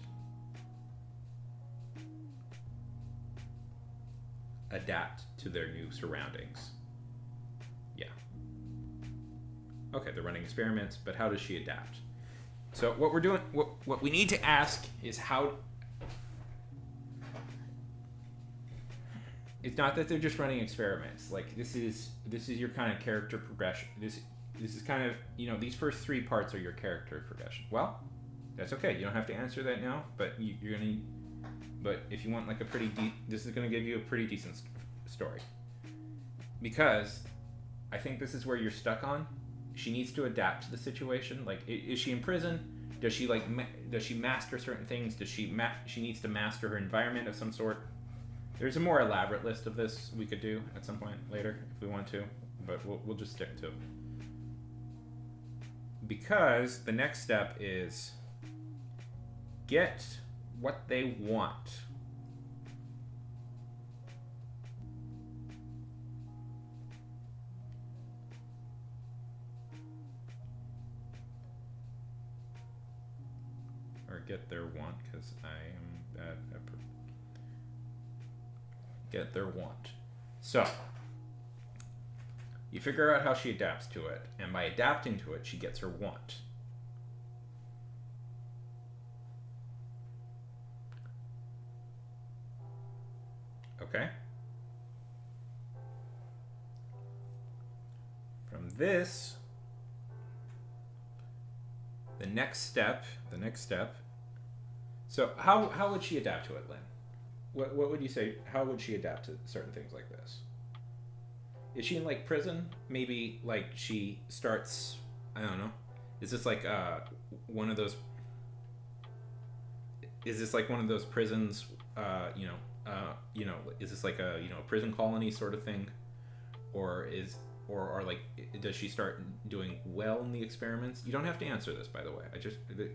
to their new surroundings? Yeah. Okay, they're running experiments, but how does she adapt? So what we're doing, what we need to ask is how. It's not that they're just running experiments. Like this is your kind of character progression. This is kind of, these first three parts are your character progression. Well, that's okay. You don't have to answer that now, but you're gonna. But if you want like this is gonna give you a pretty decent story. Because I think this is where you're stuck on. She needs to adapt to the situation. Like, is she in prison? Does she does she master certain things? Does she needs to master her environment of some sort? There's a more elaborate list of this we could do at some point later if we want to, but we'll just stick to. Because the next step is get what they want. Or get their want, because I am bad at get their want. So you figure out how she adapts to it, and by adapting to it, she gets her want. Okay? From this, the next step. So how would she adapt to it, Lynn? What would you say? How would she adapt to certain things like this? Is she in like prison? Maybe like she starts. I don't know. Is this like one of those? Is this like one of those prisons is this like a prison colony sort of thing, or like does she start doing well in the experiments? You don't have to answer this, by the way.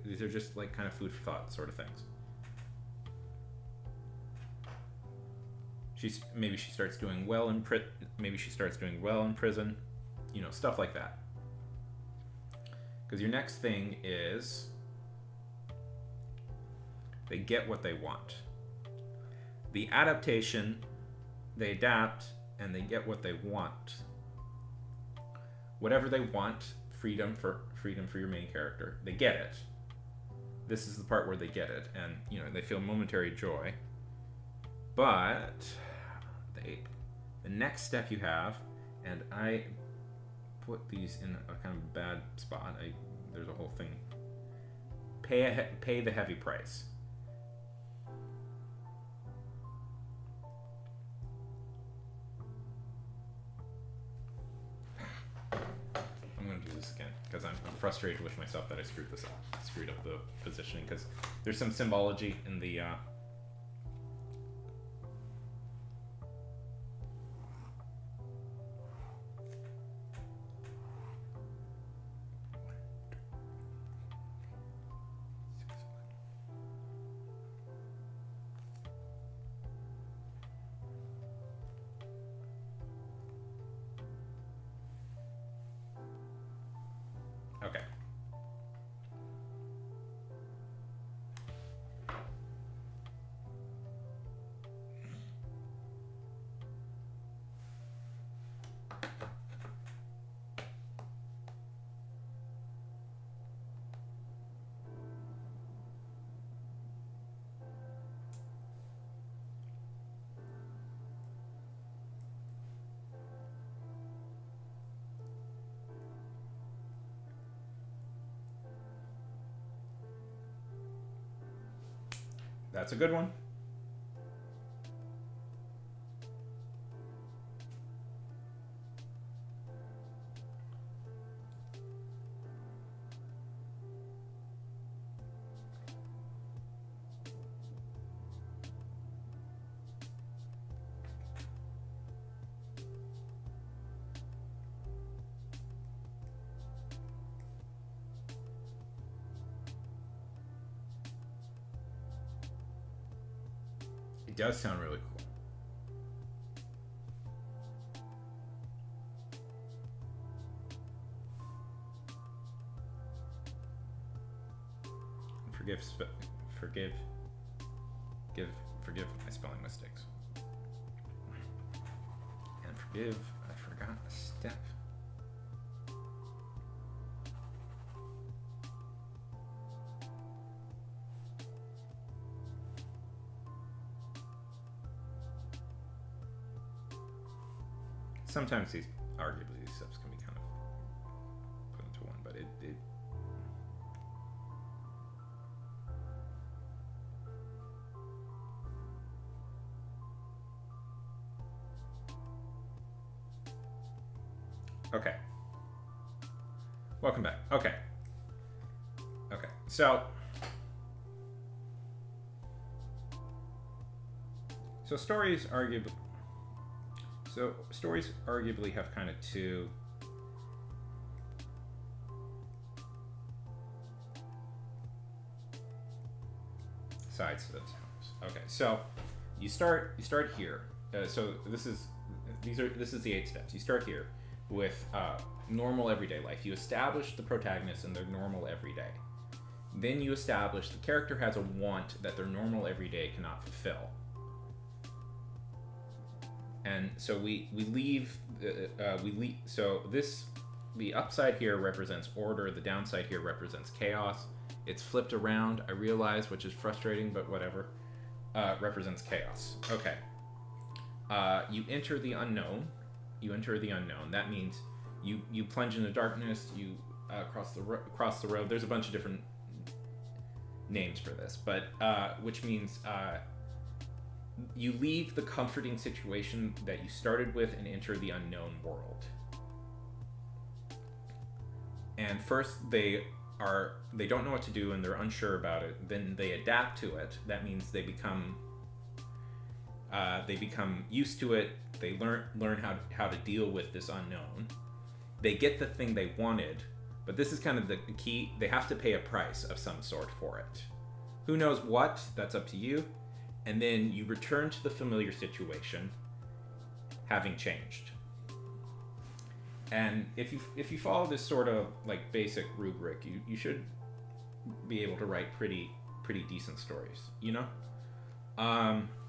These are just like kind of food for thought sort of things. Maybe she starts doing well in prison, stuff like that. Because your next thing is they get what they want. The adaptation, they adapt and they get what they want. Whatever they want, freedom for your main character, they get it. This is the part where they get it, and they feel momentary joy. But the next step you have, and I put these in a kind of bad spot. There's a whole thing. Pay the heavy price. I'm going to do this again because I'm frustrated with myself that I screwed this up. I screwed up the positioning because there's some symbology in the. Okay. That's a good one. It does sound really cool. Forgive my spelling mistakes. And forgive, I forgot a step. Sometimes arguably these steps can be kind of put into one, but it okay. Welcome back. Okay. So stories arguably have kind of two sides to those homes. Okay, so you start here. So this is the 8 steps. You start here with normal everyday life. You establish the protagonist in their normal everyday. Then you establish the character has a want that their normal everyday cannot fulfill. And so we leave. So the upside here represents order. The downside here represents chaos. It's flipped around, I realize, which is frustrating, but whatever. Represents chaos. Okay. You enter the unknown. That means you plunge into darkness. You cross the road. There's a bunch of different names for this, but which means you leave the comforting situation that you started with and enter the unknown world. And first they don't know what to do and they're unsure about it. Then they adapt to it. That means they become They become used to it. They learn how to deal with this unknown. They get the thing they wanted, but this is kind of the key. They have to pay a price of some sort for it. Who knows what? That's up to you. And then you return to the familiar situation, having changed. And if you follow this sort of like basic rubric, you should be able to write pretty decent stories. You know,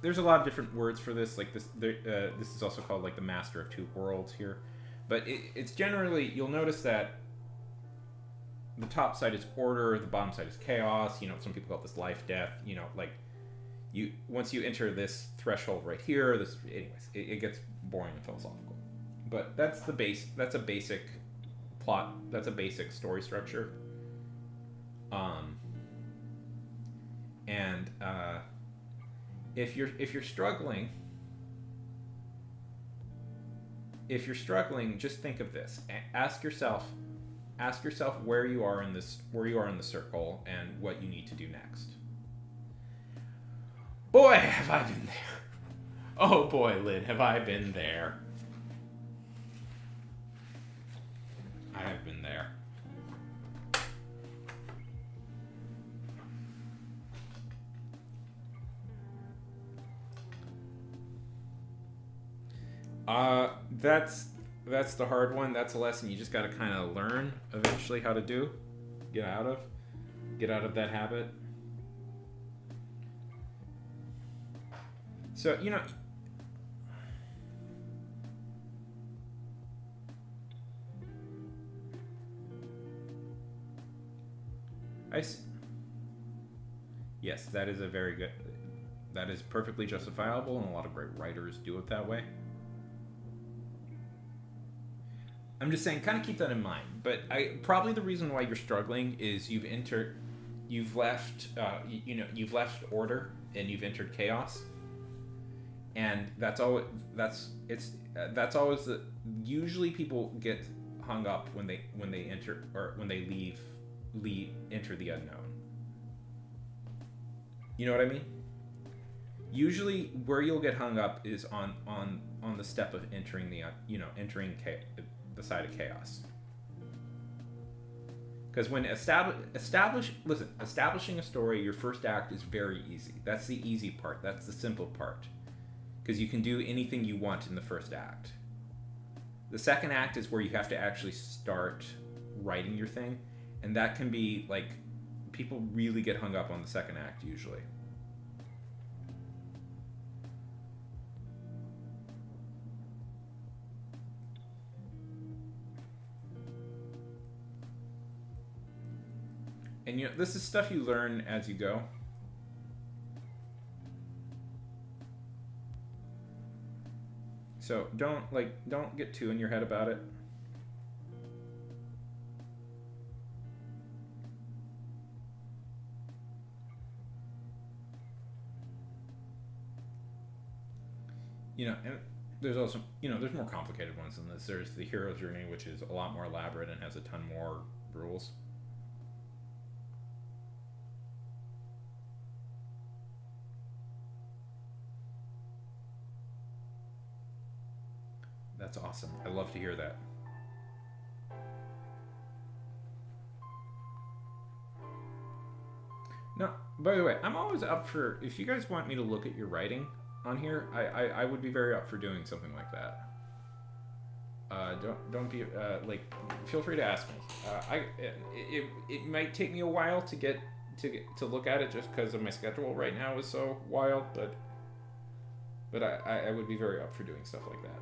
there's a lot of different words for this. Like this, this is also called like the Master of Two Worlds here, but it's generally, you'll notice that the top side is order, the bottom side is chaos. You know, some people call this life, death. You know, like once you enter this threshold right here, it gets boring and philosophical. But that's the base. That's a basic plot. That's a basic story structure. And if you're struggling, just think of this. Ask yourself where you are in the circle and what you need to do next. Boy, have I been there. Oh boy, Lynn, have I been there. I have been there. That's the hard one. That's a lesson you just got to kind of learn eventually how to do. Get out of that habit. So, you know, yes, that is perfectly justifiable, and a lot of great writers do it that way. I'm just saying, kind of keep that in mind. But probably the reason why you're struggling is you've left order and you've entered chaos, and that's always usually people get hung up when they enter or when they enter the unknown. You know what I mean? Usually, where you'll get hung up is on the step of entering the side of chaos. Because when establishing a story, your first act is very easy. That's the easy part. That's the simple part. Because you can do anything you want in the first act. The second act is where you have to actually start writing your thing, and that can be like, people really get hung up on the second act usually. And you know, this is stuff you learn as you go. So don't get too in your head about it. You know, and there's also, there's more complicated ones than this. There's the hero's journey, which is a lot more elaborate and has a ton more rules. That's awesome. I love to hear that. No, by the way, I'm always up for, if you guys want me to look at your writing on here, I would be very up for doing something like that. Don't be feel free to ask me. It might take me a while to get to look at it just because of my schedule right now is so wild, but I would be very up for doing stuff like that.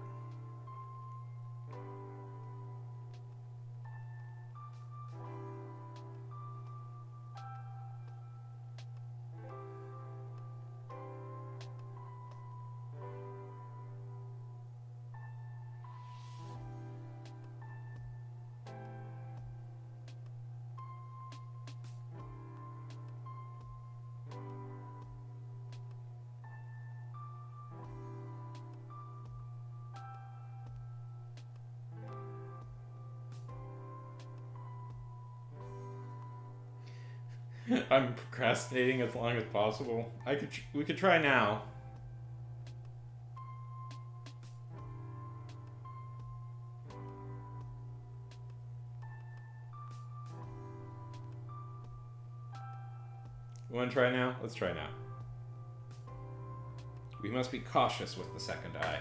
I'm procrastinating as long as possible. We could try now. Want to try now? Let's try now. We must be cautious with the second eye.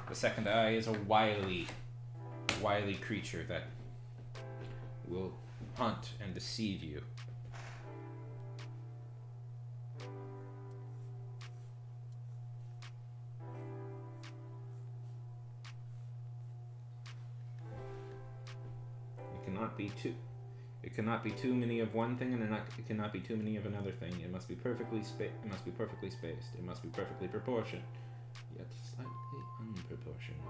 The second eye is a wily creature that will hunt and deceive you. It cannot be too many of one thing, and it cannot be too many of another thing. It must be perfectly spaced. It must be perfectly proportioned, yet slightly unproportioned.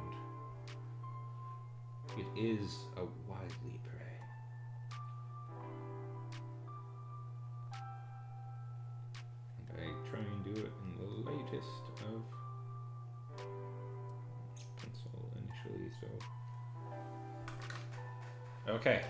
It is a wily prey. And I try and do it in the lightest of pencil initially, so. Okay.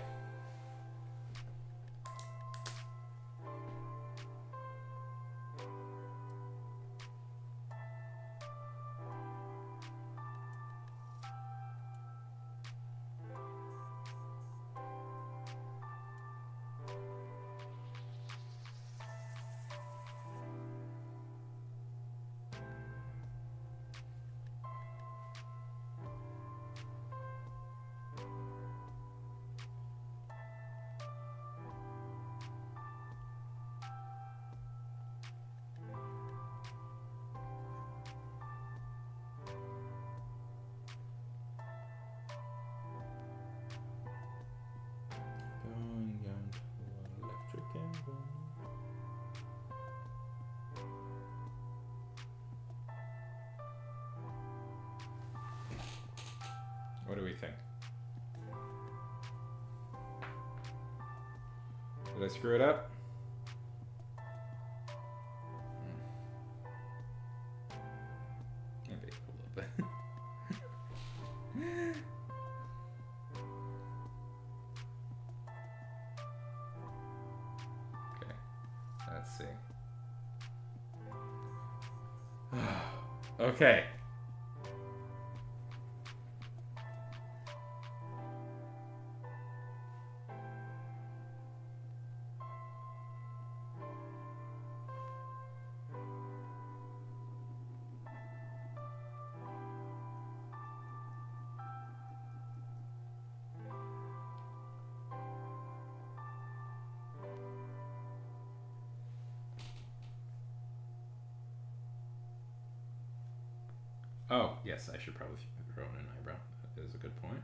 Going down to electric angle. What do we think? Did I screw it up? Maybe a little bit. Okay, let's see. Okay. Oh, yes, I should probably throw in an eyebrow. That is a good point.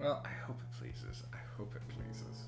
Well, I hope it pleases. I hope it pleases.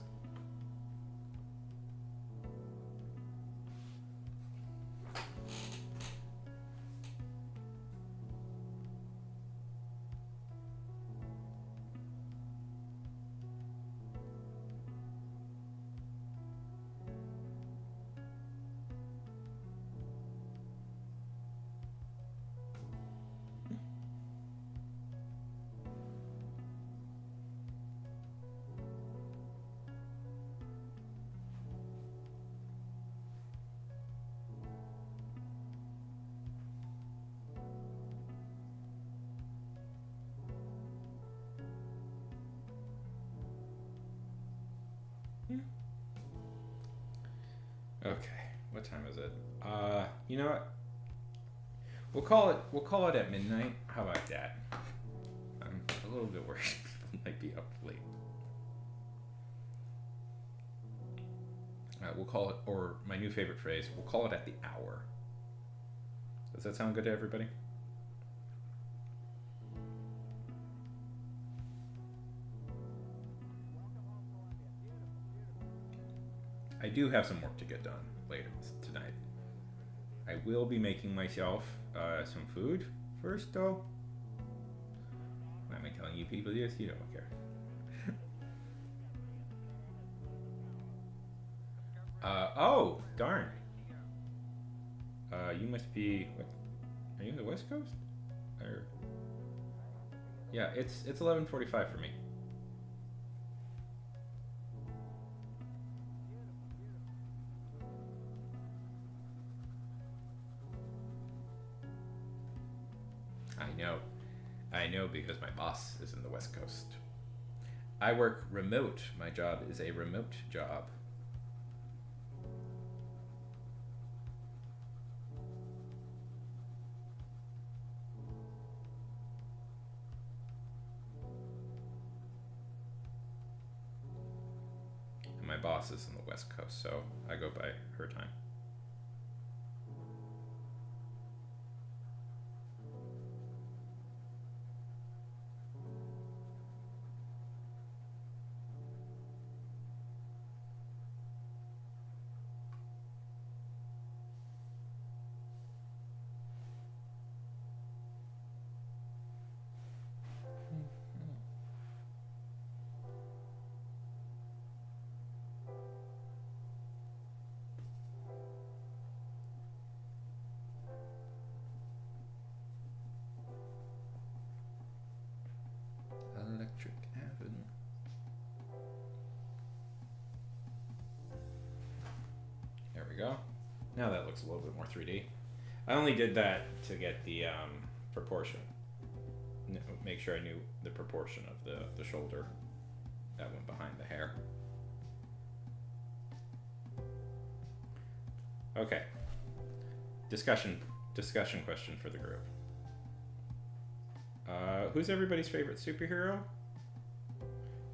Okay, what time is it? You know what? We'll call it at midnight. How about that? I'm a little bit worried people might be up late. We'll call it, or my new favorite phrase, we'll call it at the hour. Does that sound good to everybody? I do have some work to get done later tonight. I will be making myself some food first, though. Why am I telling you people this? You don't care. Oh, darn. You must be, what? Are you in the West Coast? Or, yeah, it's 11:45 for me. I know because my boss is in the West Coast. I work remote. My job is a remote job. And my boss is in the West Coast, so I go by her time. Electric Avenue. There we go. Now that looks a little bit more 3D. I only did that to get the proportion. Make sure I knew the proportion of the shoulder that went behind the hair. Okay. Discussion question for the group. Who's everybody's favorite superhero?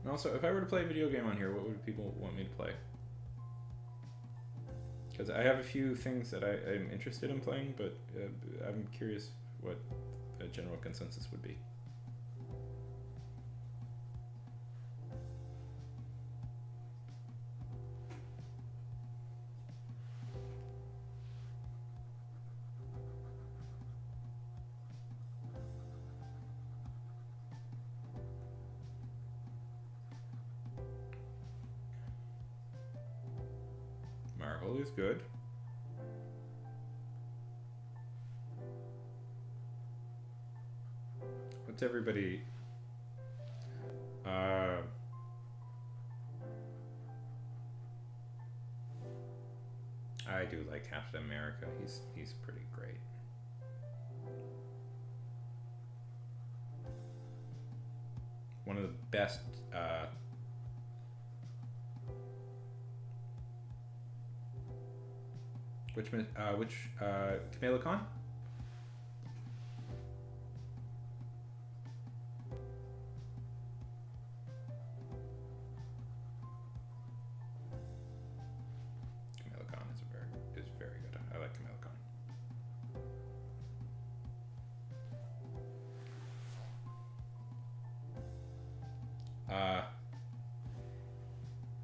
And also, if I were to play a video game on here, what would people want me to play? Because I have a few things that I'm interested in playing, but I'm curious what a general consensus would be. Marvel is good. What's everybody? I do like Captain America. He's pretty great. One of the best. Which Kamala Khan? Kamala Khan is very good. I like Kamala Khan.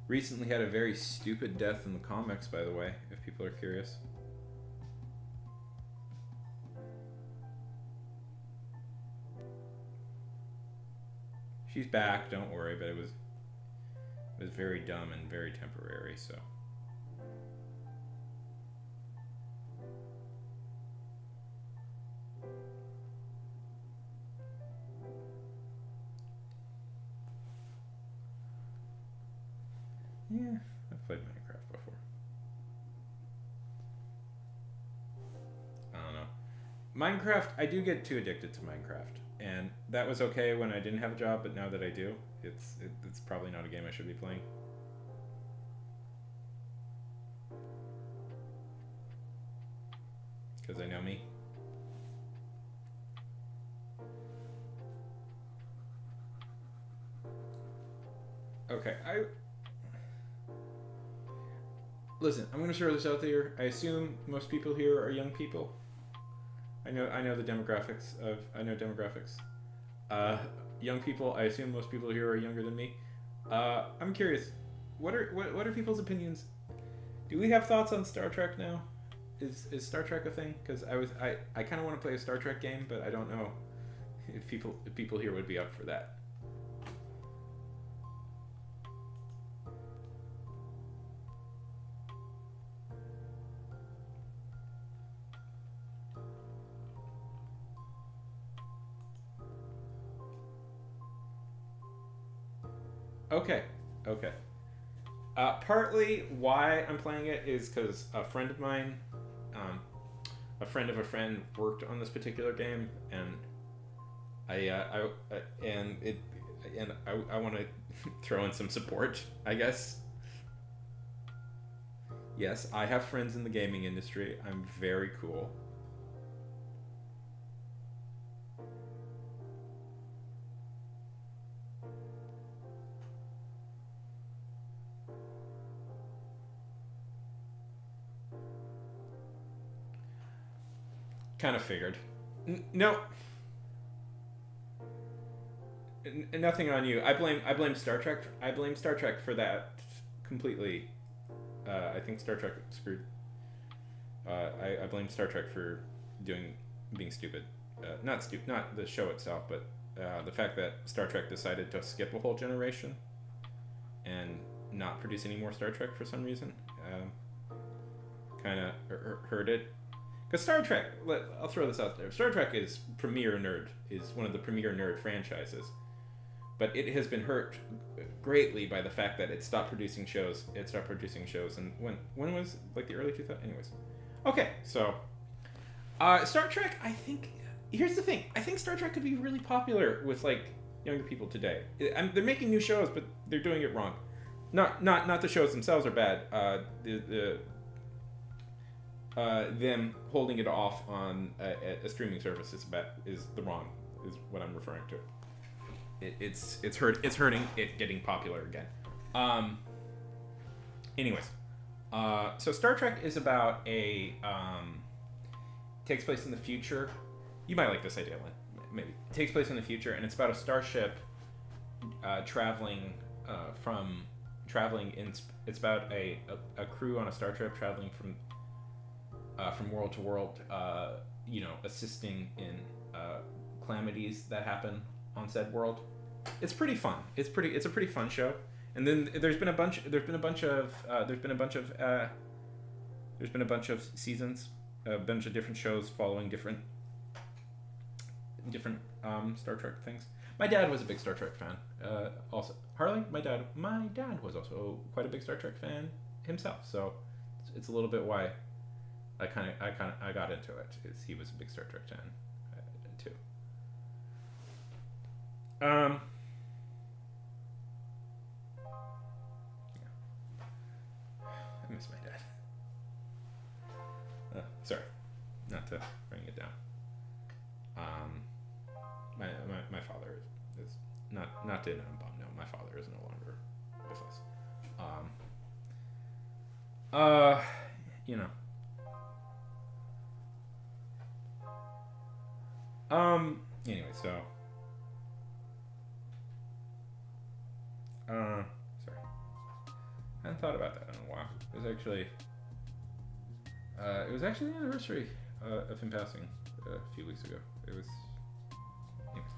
Recently had a very stupid death in the comics, by the way, if people are curious. She's back, don't worry, but it was very dumb and very temporary, so. Yeah, I've played Minecraft before. I don't know. Minecraft, I do get too addicted to Minecraft. And that was okay when I didn't have a job, but now that I do, it's probably not a game I should be playing. Because I know me. Okay, listen, I'm going to throw this out there. I assume most people here are young people. I know the demographics of I know demographics. Uh, Young people. I assume most people here are younger than me. I'm curious. What are people's opinions? Do we have thoughts on Star Trek now? Is Star Trek a thing? Because I kind of want to play a Star Trek game, but I don't know if people here would be up for that. Okay, okay. Partly why I'm playing it is because a friend of mine, um, a friend of a friend, worked on this particular game, and and it and I want to throw in some support, I guess. Yes, I have friends in the gaming industry. I'm very cool. Kind of figured. No, nothing on you. I blame Star Trek. I blame Star Trek for that completely. I think Star Trek screwed. I blame Star Trek for being stupid. Not the show itself, but the fact that Star Trek decided to skip a whole generation and not produce any more Star Trek for some reason. Kind of hurt it. Because Star Trek, I'll throw this out there. Star Trek is one of the premier nerd franchises, but it has been hurt greatly by the fact that it stopped producing shows. And when was like the early 2000s? Anyways, okay, so Star Trek. I think here's the thing. I think Star Trek could be really popular with like younger people today. They're making new shows, but they're doing it wrong. Not the shows themselves are bad. Them holding it off on a streaming service is what I'm referring to. It's hurting it getting popular again. Anyways, so Star Trek is about takes place in the future. You might like this idea, Lynn. Maybe it takes place in the future, and it's about a starship traveling It's about a crew on a star trip traveling from world to world, assisting in calamities that happen on said world. It's pretty fun. It's a pretty fun show. And then there's been a bunch of seasons, a bunch of different shows following different Star Trek things. My dad was a big Star Trek fan. Also, Harley, my dad was also quite a big Star Trek fan himself. So it's a little bit why I got into it. Is he was a big Star Trek fan too. Yeah. I miss my dad. Sorry, not to bring it down. My father is not to bomb. No, my father is no longer with us. You know. Anyway, so. Sorry. I hadn't thought about that in a while. It was actually the anniversary of him passing a few weeks ago. It was. Anyways.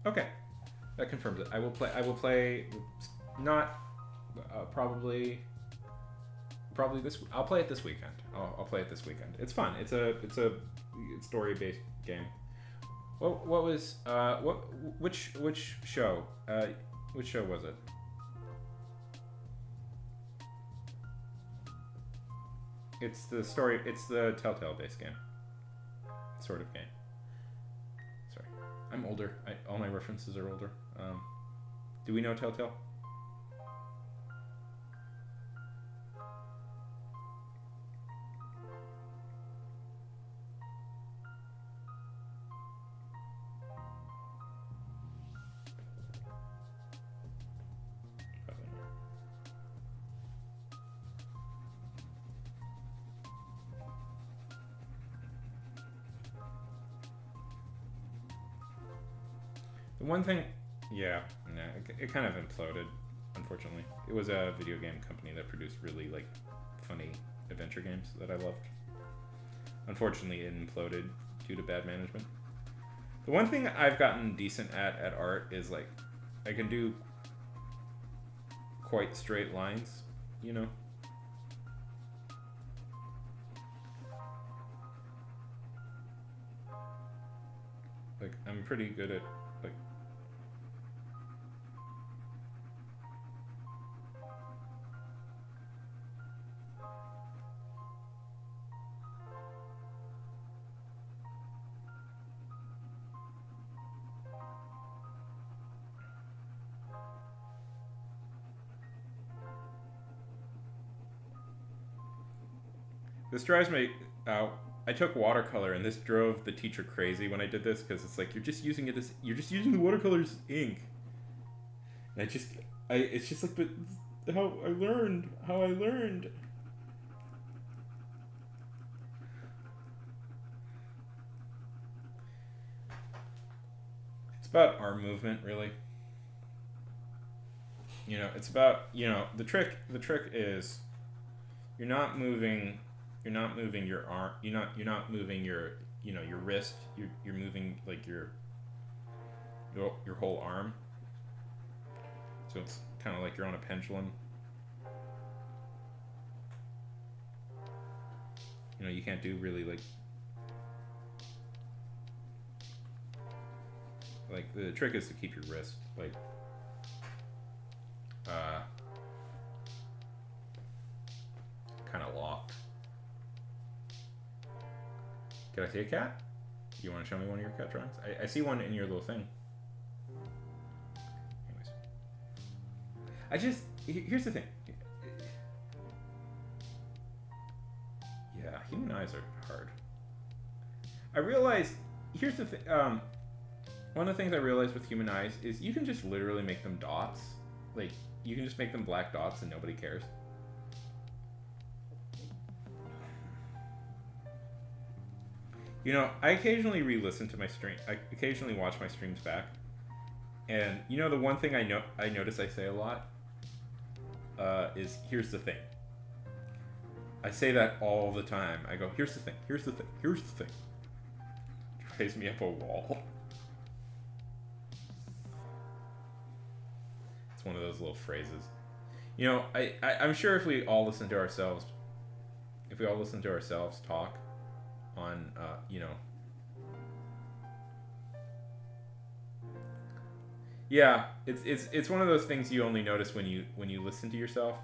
Okay, that confirms it. I will play. Not probably this. I'll play it this weekend. I'll play it this weekend. It's fun. It's a story-based game. What was which show? Which show was it? It's the story. It's the Telltale-based game. Sort of game. Sorry, I'm older. All my references are older. Do we know Telltale? The one thing, yeah, no, it kind of imploded. Unfortunately, it was a video game company that produced really like funny adventure games that I loved. Unfortunately, it imploded due to bad management. The one thing I've gotten decent at art is like I can do quite straight lines, you know. Like I'm pretty good at like this drives me out. I took watercolor, and this drove the teacher crazy when I did this because it's like you're just using it as you're just using the watercolor's ink. And it's just like, but how I learned. It's about arm movement, really. You know, it's about the trick. The trick is you're not moving your arm. You're not moving your your wrist. You're moving like your whole arm. So it's kind of like you're on a pendulum. You know, you can't do really like the trick is to keep your wrist like kind of locked. Can I see a cat? You want to show me one of your cat drawings? I see one in your little thing. Anyways, here's the thing. Yeah, human eyes are hard. I realized here's the thing. One of the things I realized with human eyes is you can just literally make them dots. Like you can just make them black dots and nobody cares. You know, I occasionally re-listen to my stream. I occasionally watch my streams back, and you know the one thing I notice I say a lot is here's the thing. I say that all the time. I go here's the thing. Here's the thing. Here's the thing. Drives me up a wall. It's one of those little phrases. You know, I'm sure if we all listen to ourselves talk on yeah, it's one of those things you only notice when you listen to yourself.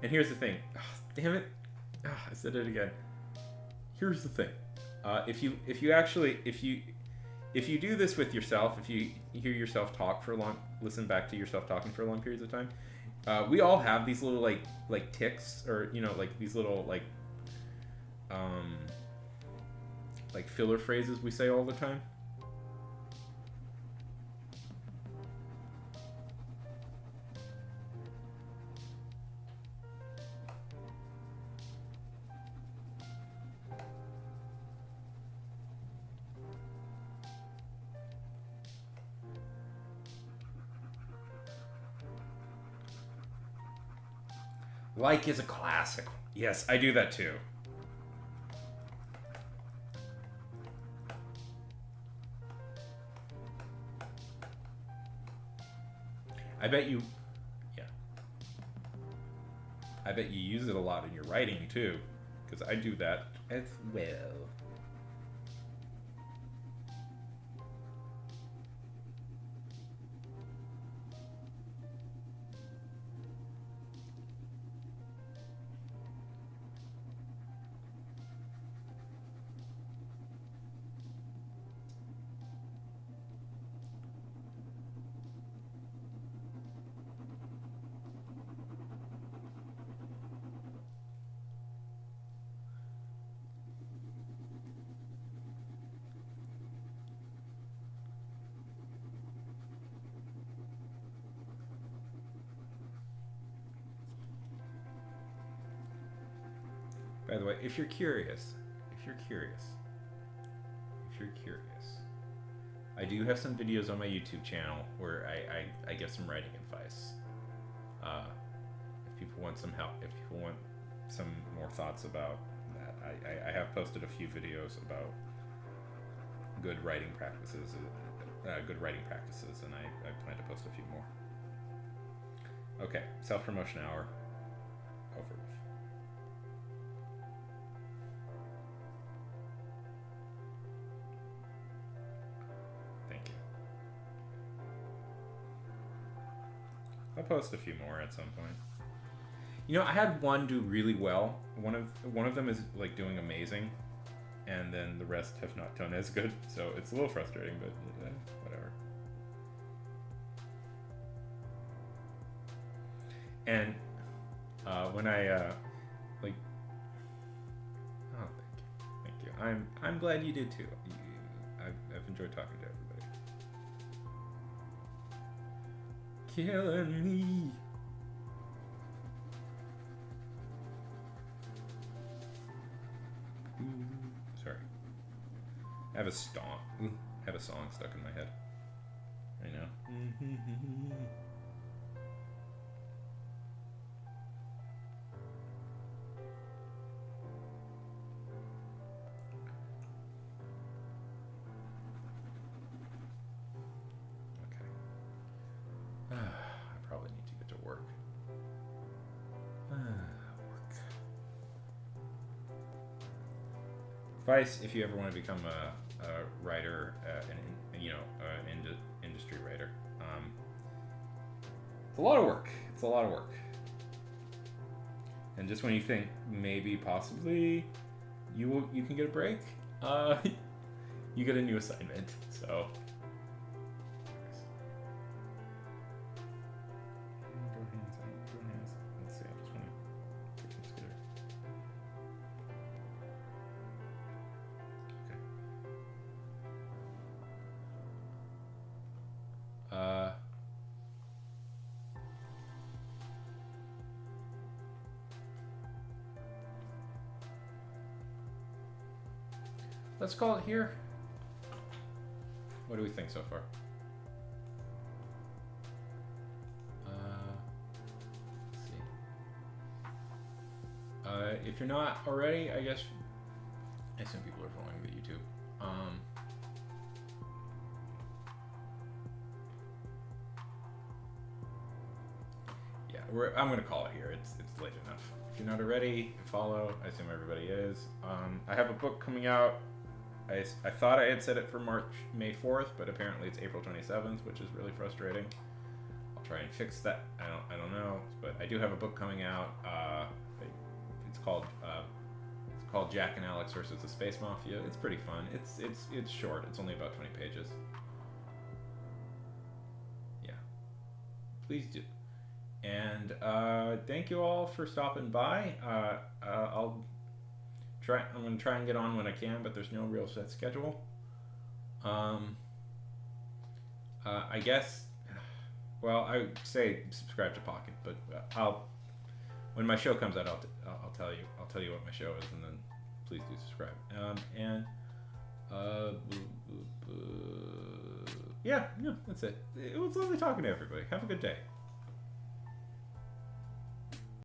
And here's the thing. Oh, damn it. Oh, I said it again. Here's the thing. If you do this with yourself, if you hear yourself talk listen back to yourself talking for long periods of time, we all have these little like tics, or like these little like filler phrases we say all the time. Like is a classic. Yes, I do that too. I bet you use it a lot in your writing too, because I do that as well. By the way, if you're curious, I do have some videos on my YouTube channel where I give some writing advice. If people want some help, if people want some more thoughts about that, I have posted a few videos about good writing practices, and I plan to post a few more. Okay, self-promotion hour over with. Thank you. I'll post a few more at some point. You know, I had one do really well. One of them is like doing amazing, and then the rest have not done as good. So it's a little frustrating, but whatever. And when I like, oh, thank you. I'm glad you did too. I've enjoyed talking to everybody. Killing me. Sorry. I have a song stuck in my head. I know. I probably need to get to work. Advice: if you ever want to become a writer, an industry writer, it's a lot of work. It's a lot of work. And just when you think maybe, possibly, you can get a break, you get a new assignment. So. Let's see. I just want to consider. Let's call it here. What do we think so far? Let's see. If you're not already, I guess I assume people are following the YouTube. Yeah, I'm gonna call it here. It's late enough. If you're not already, follow. I assume everybody is. I have a book coming out. I thought I had set it for May 4th, but apparently it's April 27th, which is really frustrating. I'll try and fix that. I don't know, but I do have a book coming out. It's called Jack and Alex versus the Space Mafia. It's pretty fun. It's short. It's only about 20 pages. Yeah, please do. And thank you all for stopping by. I'm going to try and get on when I can, but there's no real set schedule. I guess, well, I would say subscribe to Pocket, but when my show comes out, I'll tell you what my show is, and then please do subscribe. Yeah, that's it. It was lovely talking to everybody. Have a good day.